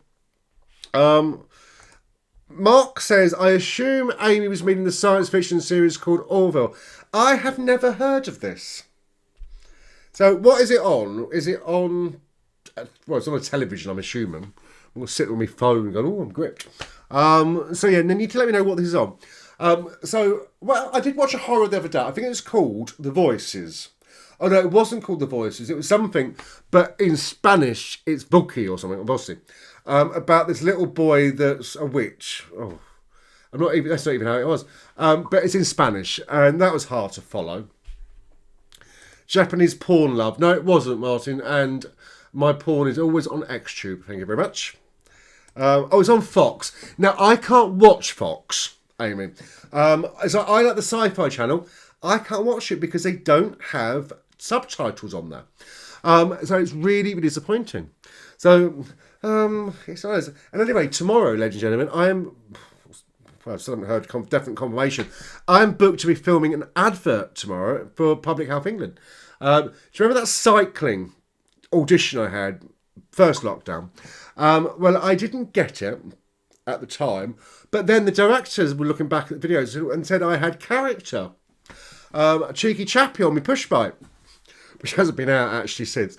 Mark says, I assume Amy was meaning the science fiction series called Orville. I have never heard of this. So what is it on? Is it on... Well, it's on a television, I'm assuming. I'm going to sit with my phone and go, oh, I'm gripped. So yeah, and then you need to let me know what this is on. I did watch a horror the other day. I think it was called The Voices. Oh no, it wasn't called The Voices. It was something, but in Spanish, it's Buki or something, obviously. About this little boy that's a witch. Oh, that's not even how it was. But it's in Spanish, and that was hard to follow. Japanese porn love. No, it wasn't, Martin. And my porn is always on Xtube. Thank you very much. It's on Fox. Now, I can't watch Fox, Amy. So I like the Sci-Fi Channel. I can't watch it because they don't have subtitles on there. So it's really, really disappointing. So, it's nice. And anyway, tomorrow, ladies and gentlemen, I still haven't heard definite confirmation. I'm booked to be filming an advert tomorrow for Public Health England. Do you remember that cycling audition I had first lockdown? Well, I didn't get it at the time, but then the directors were looking back at the videos and said I had character. A cheeky chappy on my push bike, which hasn't been out actually since.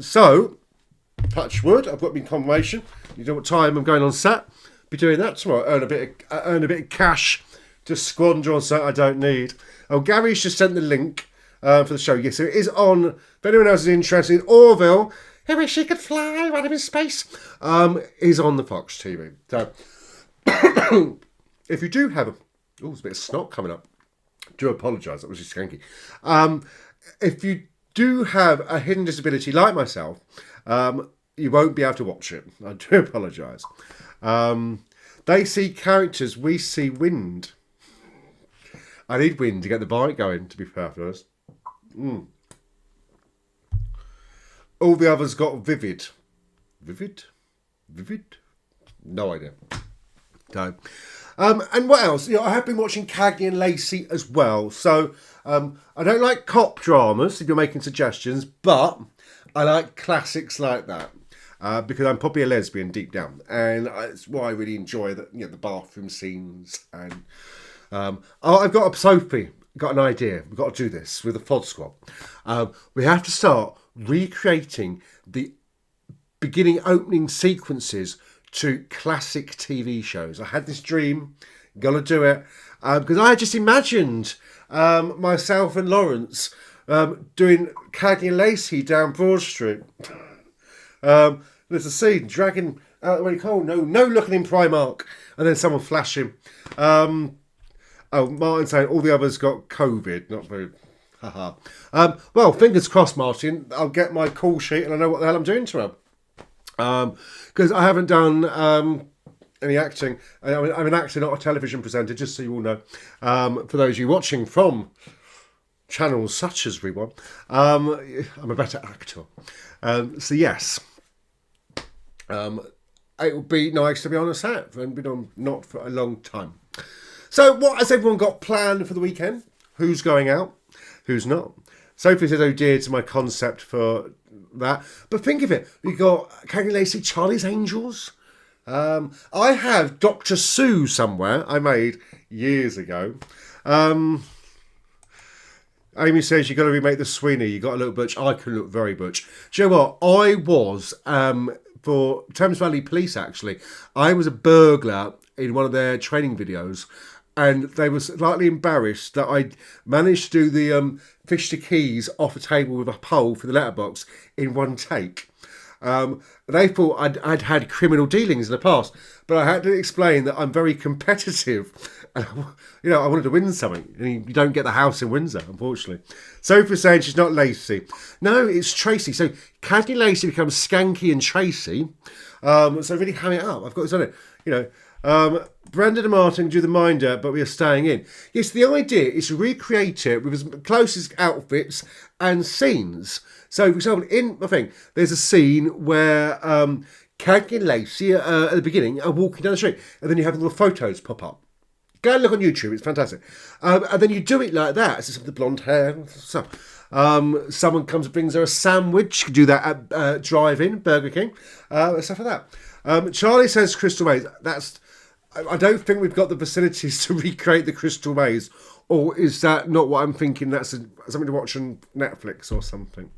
So, touch wood, I've got my confirmation. You know what time I'm going on set? Be doing that tomorrow. Earn a bit of cash to squander on set I don't need. Oh, Gary's just sent the link for the show. Yes, so it is on. If anyone else is interested, Orville, who wish she could fly right up in space, is on the Fox TV. So, if you do have there's a bit of snot coming up. Do apologise, that was just skanky. If you do have a hidden disability like myself, you won't be able to watch it. I do apologise. They see characters, we see wind. I need wind to get the bike going, to be perfectly honest. All the others got vivid. Vivid? No idea. No. And what else? I have been watching Cagney and Lacey as well. So I don't like cop dramas, if you're making suggestions, but I like classics like that. because I'm probably a lesbian deep down, and it's why I really enjoy the bathroom scenes. And I've got Sophie got an idea. We've got to do this with the F.O.D squad. We have to start recreating the beginning opening sequences to classic TV shows. I had this dream, gonna do it, because I had just imagined myself and Lawrence doing Cagney and Lacey down Broad Street. There's a scene, dragging out the way cold, no looking in Primark, and then someone flashing. Martin saying all the others got COVID, not very... Haha. Well, fingers crossed, Martin. I'll get my call sheet and I know what the hell I'm doing to her. Because I haven't done any acting. I'm an actor, not a television presenter, just so you all know. For those of you watching from channels such as Rewind, I'm a better actor. So yes, it would be nice to be on a set. I've been on not for a long time. So what has everyone got planned for the weekend? Who's going out? Who's not? Sophie says, oh dear, to my concept for that. But think of it. We've got Cagney Lacey, Charlie's Angels. I have Dr. Sue somewhere I made years ago. Amy says, you've got to remake the Sweeney. You got to look butch. I can look very butch. Do you know what? I was, for Thames Valley Police actually, I was a burglar in one of their training videos. And they were slightly embarrassed that I managed to do the fish to keys off a table with a pole for the letterbox in one take. They thought I'd had criminal dealings in the past, but I had to explain that I'm very competitive. And, I wanted to win something. And you don't get the house in Windsor, unfortunately. Sophie's saying she's not Lacey. No, it's Tracy. So Cagney Lacey becomes Skanky and Tracy. So really ham it up. I've got this on it, Brendan and Martin do the minder, but we are staying in. Yes, the idea is to recreate it with as close as outfits and scenes. So, for example, in my thing, there's a scene where Cagney and Lacey at the beginning are walking down the street, and then you have little photos pop up. Go and look on YouTube; it's fantastic. And then you do it like that. So some of the blonde hair, stuff. Someone comes and brings her a sandwich. You can do that at drive-in Burger King, stuff like that. Charlie says Crystal Maze. I don't think we've got the facilities to recreate the Crystal Maze, or is that not what I'm thinking? That's something to watch on Netflix or something.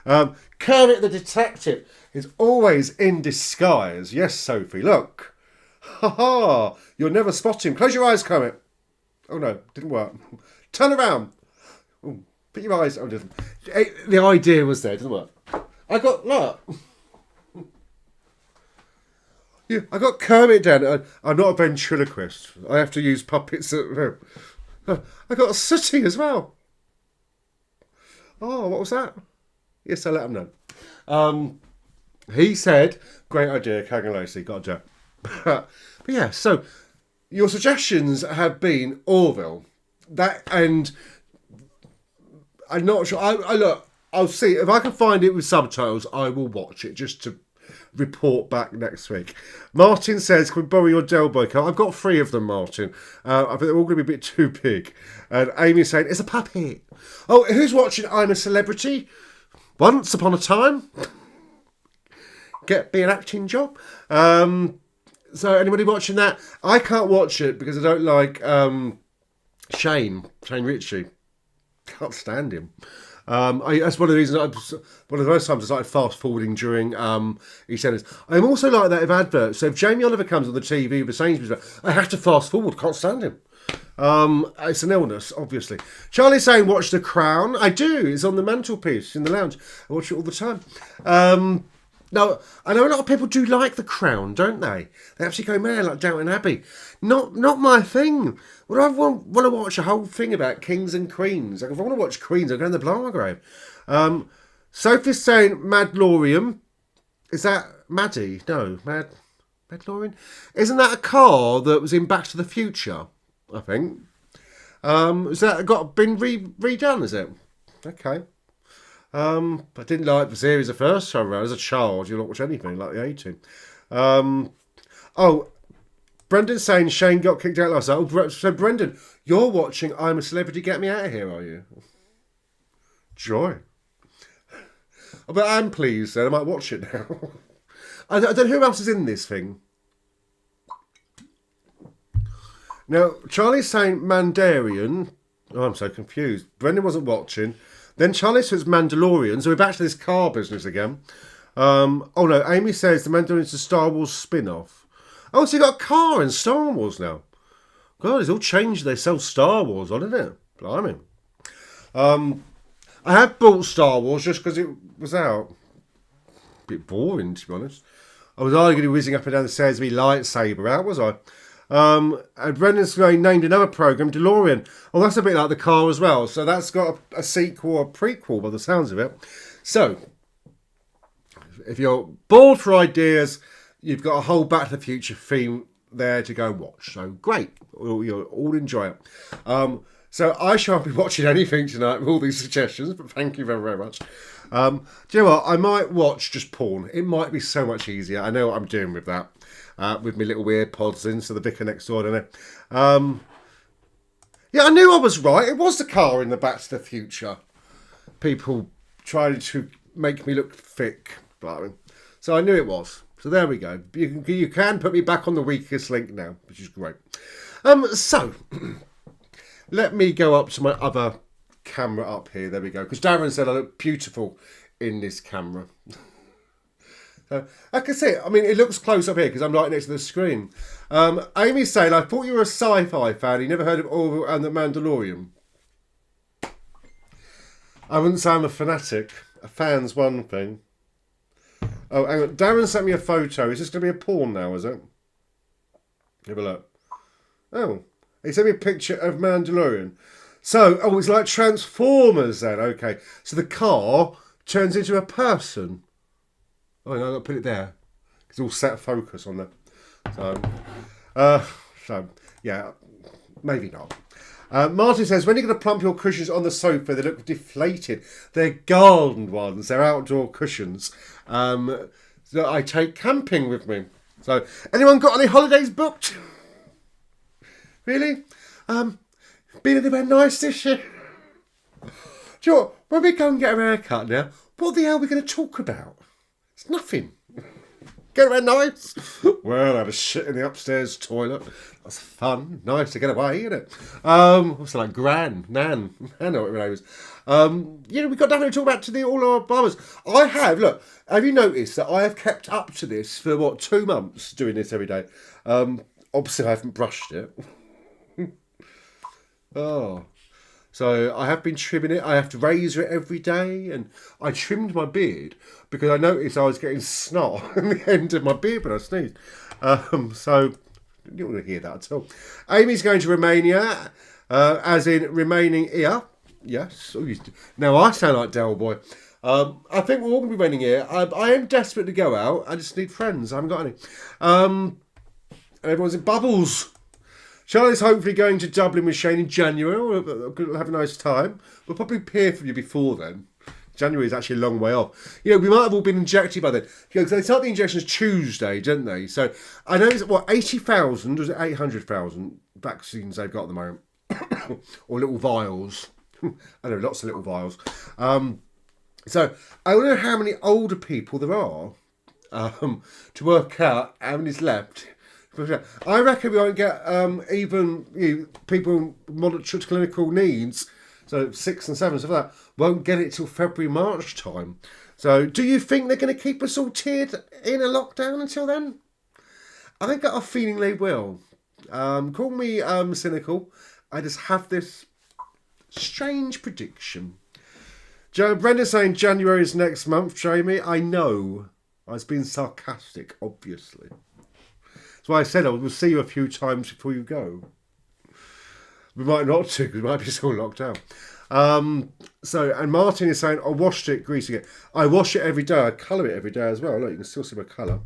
Kermit the Detective is always in disguise. Yes, Sophie, look. Ha ha! You'll never spot him. Close your eyes, Kermit. Oh no, didn't work. Turn around. Ooh, put your eyes. Oh, didn't. The idea was there, didn't work. Look. Yeah, I got Kermit down. I'm not a ventriloquist. I have to use puppets. I got a sooty as well. Oh, what was that? Yes, I let him know. He said, great idea, Cagney Lacey, got to do it. But yeah, so your suggestions have been Orville. And I'm not sure. I'll see. If I can find it with subtitles, I will watch it just to report back next week. Martin says, can we borrow your Del Boy car? I've got 3 of them, Martin. I think they're all going to be a bit too big. And Amy's saying, it's a puppet. Oh, who's watching I'm a Celebrity? Once upon a time. Be an acting job. So anybody watching that? I can't watch it because I don't like Shane Ritchie. Can't stand him. That's one of the reasons. One of the most times I started fast forwarding during EastEnders. I'm also like that with adverts. So if Jamie Oliver comes on the TV with a Sainsbury's, I have to fast forward. Can't stand him. It's an illness, obviously. Charlie's saying, watch The Crown. I do. It's on the mantelpiece in the lounge. I watch it all the time. Now, I know a lot of people do like The Crown, don't they? They actually go mad, like Downton Abbey. Not my thing. Would I want to watch a whole thing about kings and queens? Like, if I want to watch Queens, I'll go in the Blarney Grave. Sophie's saying Madlorian. Is that Maddie? No, Madlorian? Isn't that a car that was in Back to the Future, I think? Is that been redone, is it? Okay. I didn't like the series the first time around. As a child, you don't watch anything like the A-Team. Brendan's saying Shane got kicked out last night. Oh, so Brendan, you're watching I'm a Celebrity, Get Me Out of Here, are you? Joy. But I'm pleased then. I might watch it now. I don't know who else is in this thing. Now, Charlie's saying Mandarin. Oh, I'm so confused. Brendan wasn't watching. Then Charlie says Mandalorian. So we're back to this car business again. Oh no, Amy says the Mandalorian's a Star Wars spin-off. Oh, so you got a car in Star Wars now. God, it's all changed. They sell Star Wars on, isn't it? Blimey. I have bought Star Wars just because it was out. A bit boring, to be honest. I was arguing whizzing up and down the stairs with my lightsaber out, was I? And Brendan's named another program DeLorean. Well, that's a bit like the car as well. So that's got a sequel or a prequel by the sounds of it. So, if you're bored for ideas, you've got a whole Back to the Future theme there to go watch. So, great. You'll all enjoy it. So, I shan't be watching anything tonight with all these suggestions, but thank you very, very much. Do you know what? I might watch just porn. It might be so much easier. I know what I'm doing with that. With my little ear pods in, so the vicar next door, don't know. Yeah, I knew I was right. It was the car in the Back to the Future. People trying to make me look thick. So I knew it was. So there we go. You can put me back on the weakest link now, which is great. So, let me go up to my other camera up here. There we go. Because Darren said I look beautiful in this camera. I can see it. I mean, it looks close up here because I'm right next to the screen. Amy's saying, I thought you were a sci-fi fan. You never heard of Orville and the Mandalorian. I wouldn't say I'm a fanatic. A fan's one thing. Oh, hang on. Darren sent me a photo. Is this going to be a porn now, is it? Have a look. Oh, he sent me a picture of Mandalorian. So, oh, it's like Transformers then. Okay. So the car turns into a person. Oh, no, I'll put it there. It's all set focus on there. So, yeah, maybe not. Martin says, when are you going to plump your cushions on the sofa? They look deflated. They're garden ones. They're outdoor cushions. That I take camping with me. So, anyone got any holidays booked? Really? Been anywhere nice this year? Do you know what? When we go and get a haircut now, what the hell are we going to talk about? It's nothing. Get around nice. Well, I had a shit in the upstairs toilet. That's fun. Nice to get away, isn't it? What's it like? Nan. I know what her name is. We've got nothing to talk about to all our barbers. Have you noticed that I have kept up to this for, 2 months, doing this every day? Obviously, I haven't brushed it. Oh. So I have been trimming it. I have to razor it every day. And I trimmed my beard because I noticed I was getting snot in the end of my beard when I sneezed. So you don't want to hear that at all. Amy's going to Romania, as in remaining here. Yes. Now I sound like Del Boy. I think we're all going to be remaining here. I am desperate to go out. I just need friends. I haven't got any. Everyone's in bubbles. Charlie's hopefully going to Dublin with Shane in January. We'll have a nice time. We'll probably hear from you before then. January is actually a long way off. We might have all been injected by then. Because they start the injections Tuesday, don't they? So I know it's 80,000 or is it 800,000 vaccines they've got at the moment, or little vials. I know lots of little vials. So I don't know how many older people there are to work out how many's left. I reckon we won't get even people with moderate clinical needs, so 6 and 7, stuff like that, won't get it till February, March time. So do you think they're going to keep us all tiered in a lockdown until then? I got a feeling they will. Call me cynical. I just have this strange prediction. Brenda's saying January is next month, Jamie. I know. I was being sarcastic, obviously. That's why I said I will see you a few times before you go. We might not do, because we might be still locked out. And Martin is saying, I washed it, greasing it. I wash it every day. I colour it every day as well. Look, you can still see my colour.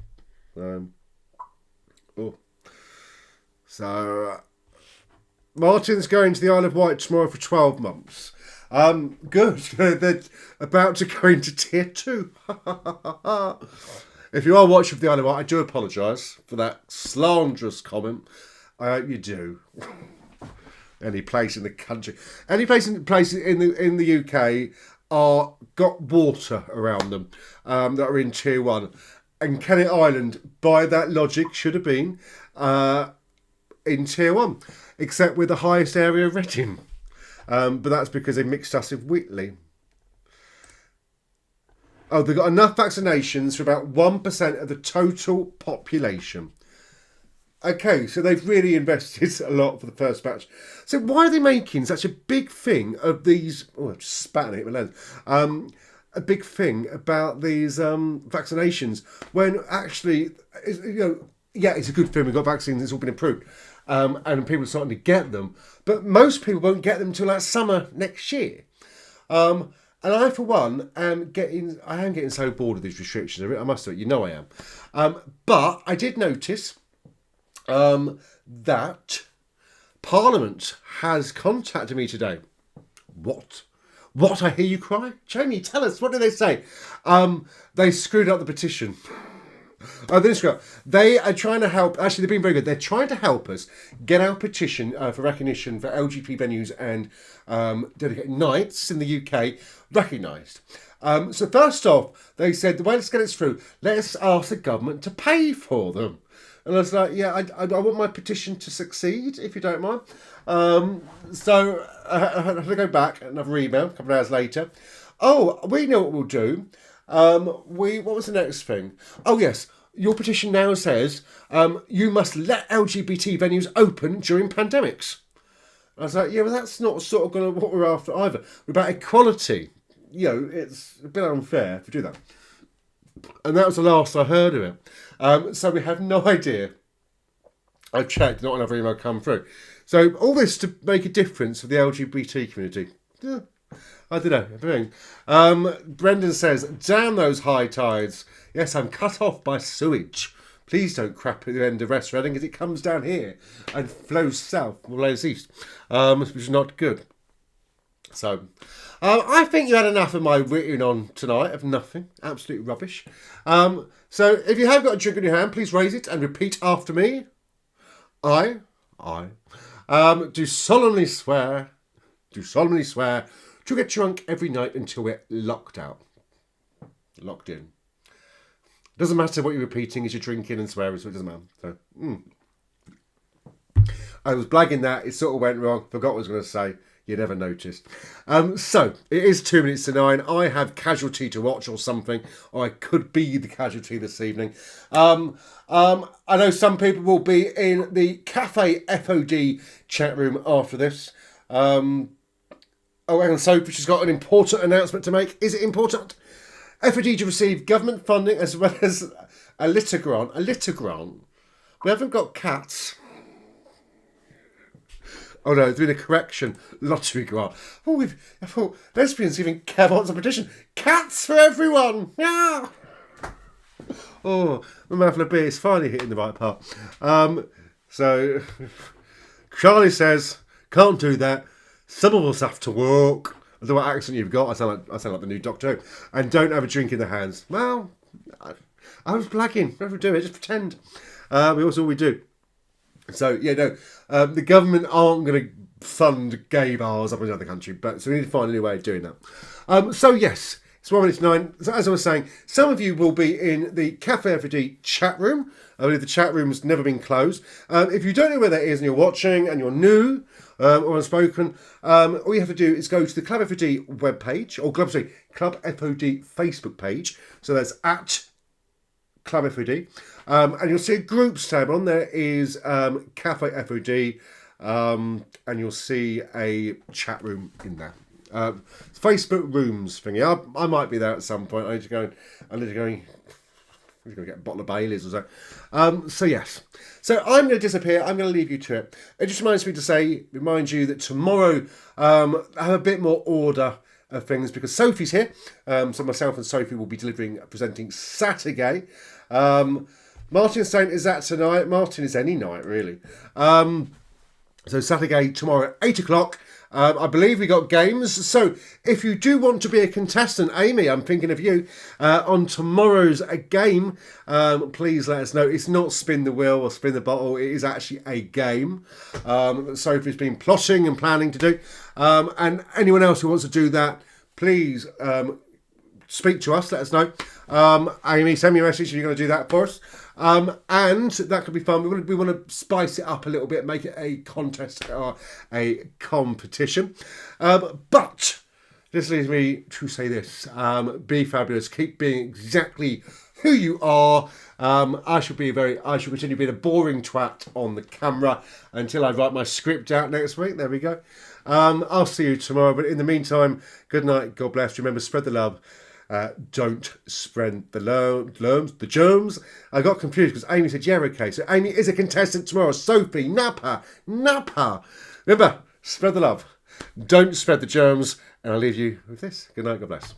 So, Martin's going to the Isle of Wight tomorrow for 12 months. Good. They're about to go into tier 2. If you are watching for the Isle of Wight, I do apologise for that slanderous comment. I hope you do. Any place in the country, any place in the UK got water around them that are in tier 1. And Kennet Island, by that logic, should have been in Tier 1, except with the highest area rating. But that's because they mixed us with Whitley. Oh, they've got enough vaccinations for about 1% of the total population. Okay, so they've really invested a lot for the first batch. So why are they making such a big thing of these... Oh, I just spat on it with my lens. A big thing about these vaccinations when actually, it's a good thing we've got vaccines, it's all been approved. And people are starting to get them. But most people won't get them until like summer next year. And I, for one, am getting so bored of these restrictions. I must admit, I am. But I did notice that Parliament has contacted me today. What? What? I hear you cry? Jamie, tell us. What did they say? They screwed up the petition. Oh, they didn't screw up. They are trying to help. Actually, they've been very good. They're trying to help us get our petition for recognition for LGBT venues and dedicated nights in the UK recognised. So first off, they said, the way let's get it through, let's ask the government to pay for them. And I was like, yeah, I want my petition to succeed, if you don't mind. So I had to go back, another email, a couple of hours later. Oh, we know what we'll do. What was the next thing? Oh, yes. Your petition now says you must let LGBT venues open during pandemics. I was like, yeah, well, that's not sort of what we're after either. We're about equality. It's a bit unfair to do that. And that was the last I heard of it. So we have no idea. I checked, not another email come through. So all this to make a difference for the LGBT community. Yeah, I don't know. Brendan says, damn those high tides. Yes, I'm cut off by sewage. Please don't crap at the end of West Reading because it comes down here and flows south or flows east, which is not good. So, I think you had enough of my written on tonight of nothing. Absolute rubbish. So, if you have got a drink in your hand, please raise it and repeat after me. I do solemnly swear to get drunk every night until we're locked out. Locked in. Doesn't matter what you're repeating as you're drinking and swearing, so it doesn't matter. So, I was blagging that. It sort of went wrong. Forgot what I was going to say. You never noticed. So, it is 2 minutes to 9. I have Casualty to watch or something. Or I could be the casualty this evening. I know some people will be in the Cafe F.O.D chat room after this. Oh, hang on, Sophie, she's got an important announcement to make. Is it important? F.O.D to receive government funding as well as a litter grant. A litter grant? We haven't got cats. Oh no, doing a correction. Lottery grant. Oh, I thought lesbians even care about the petition. Cats for everyone! Yeah! Oh, my mouthful of beer is finally hitting the right part. So, Charlie says, can't do that. Some of us have to work. I don't know what accent you've got. I sound like the new Doctor Who. And don't have a drink in the hands. Well, I was blagging. Never do it. Just pretend. That's all we do. So, the government aren't going to fund gay bars up in another country. So we need to find a new way of doing that. So, yes. It's 1 minute to 9. So as I was saying, some of you will be in the Cafe F.O.D chat room. I believe the chat room's never been closed. If you don't know where that is and you're watching and you're new or unspoken, all you have to do is go to the Club F.O.D webpage, or Club F.O.D Facebook page. So that's at Club F.O.D. And you'll see a groups tab on there is Cafe F.O.D. And you'll see a chat room in there. Facebook rooms thingy. I might be there at some point. I need to go get a bottle of Baileys or so. So yes. So I'm going to disappear. I'm going to leave you to it. It just reminds me to remind you that tomorrow I have a bit more order of things because Sophie's here. So myself and Sophie will be presenting Saturday. Martin's saying, is that tonight? Martin is any night, really. So Saturday, tomorrow at 8 o'clock. I believe we got games. So if you do want to be a contestant, Amy, I'm thinking of you, on tomorrow's game, please let us know. It's not spin the wheel or spin the bottle. It is actually a game that Sophie's been plotting and planning to do. And anyone else who wants to do that, please speak to us, let us know. Amy, send me a message if you're going to do that for us. And that could be fun. We want to spice it up a little bit, make it a contest or a competition. But this leads me to say this. Be fabulous. Keep being exactly who you are. I shall continue being a boring twat on the camera until I write my script out next week. There we go. I'll see you tomorrow. But in the meantime, good night. God bless. Remember, spread the love. Don't spread the germs. I got confused because Amy said, yeah, okay. So Amy is a contestant tomorrow. Sophie, Napa. Remember, spread the love. Don't spread the germs. And I'll leave you with this. Good night. God bless.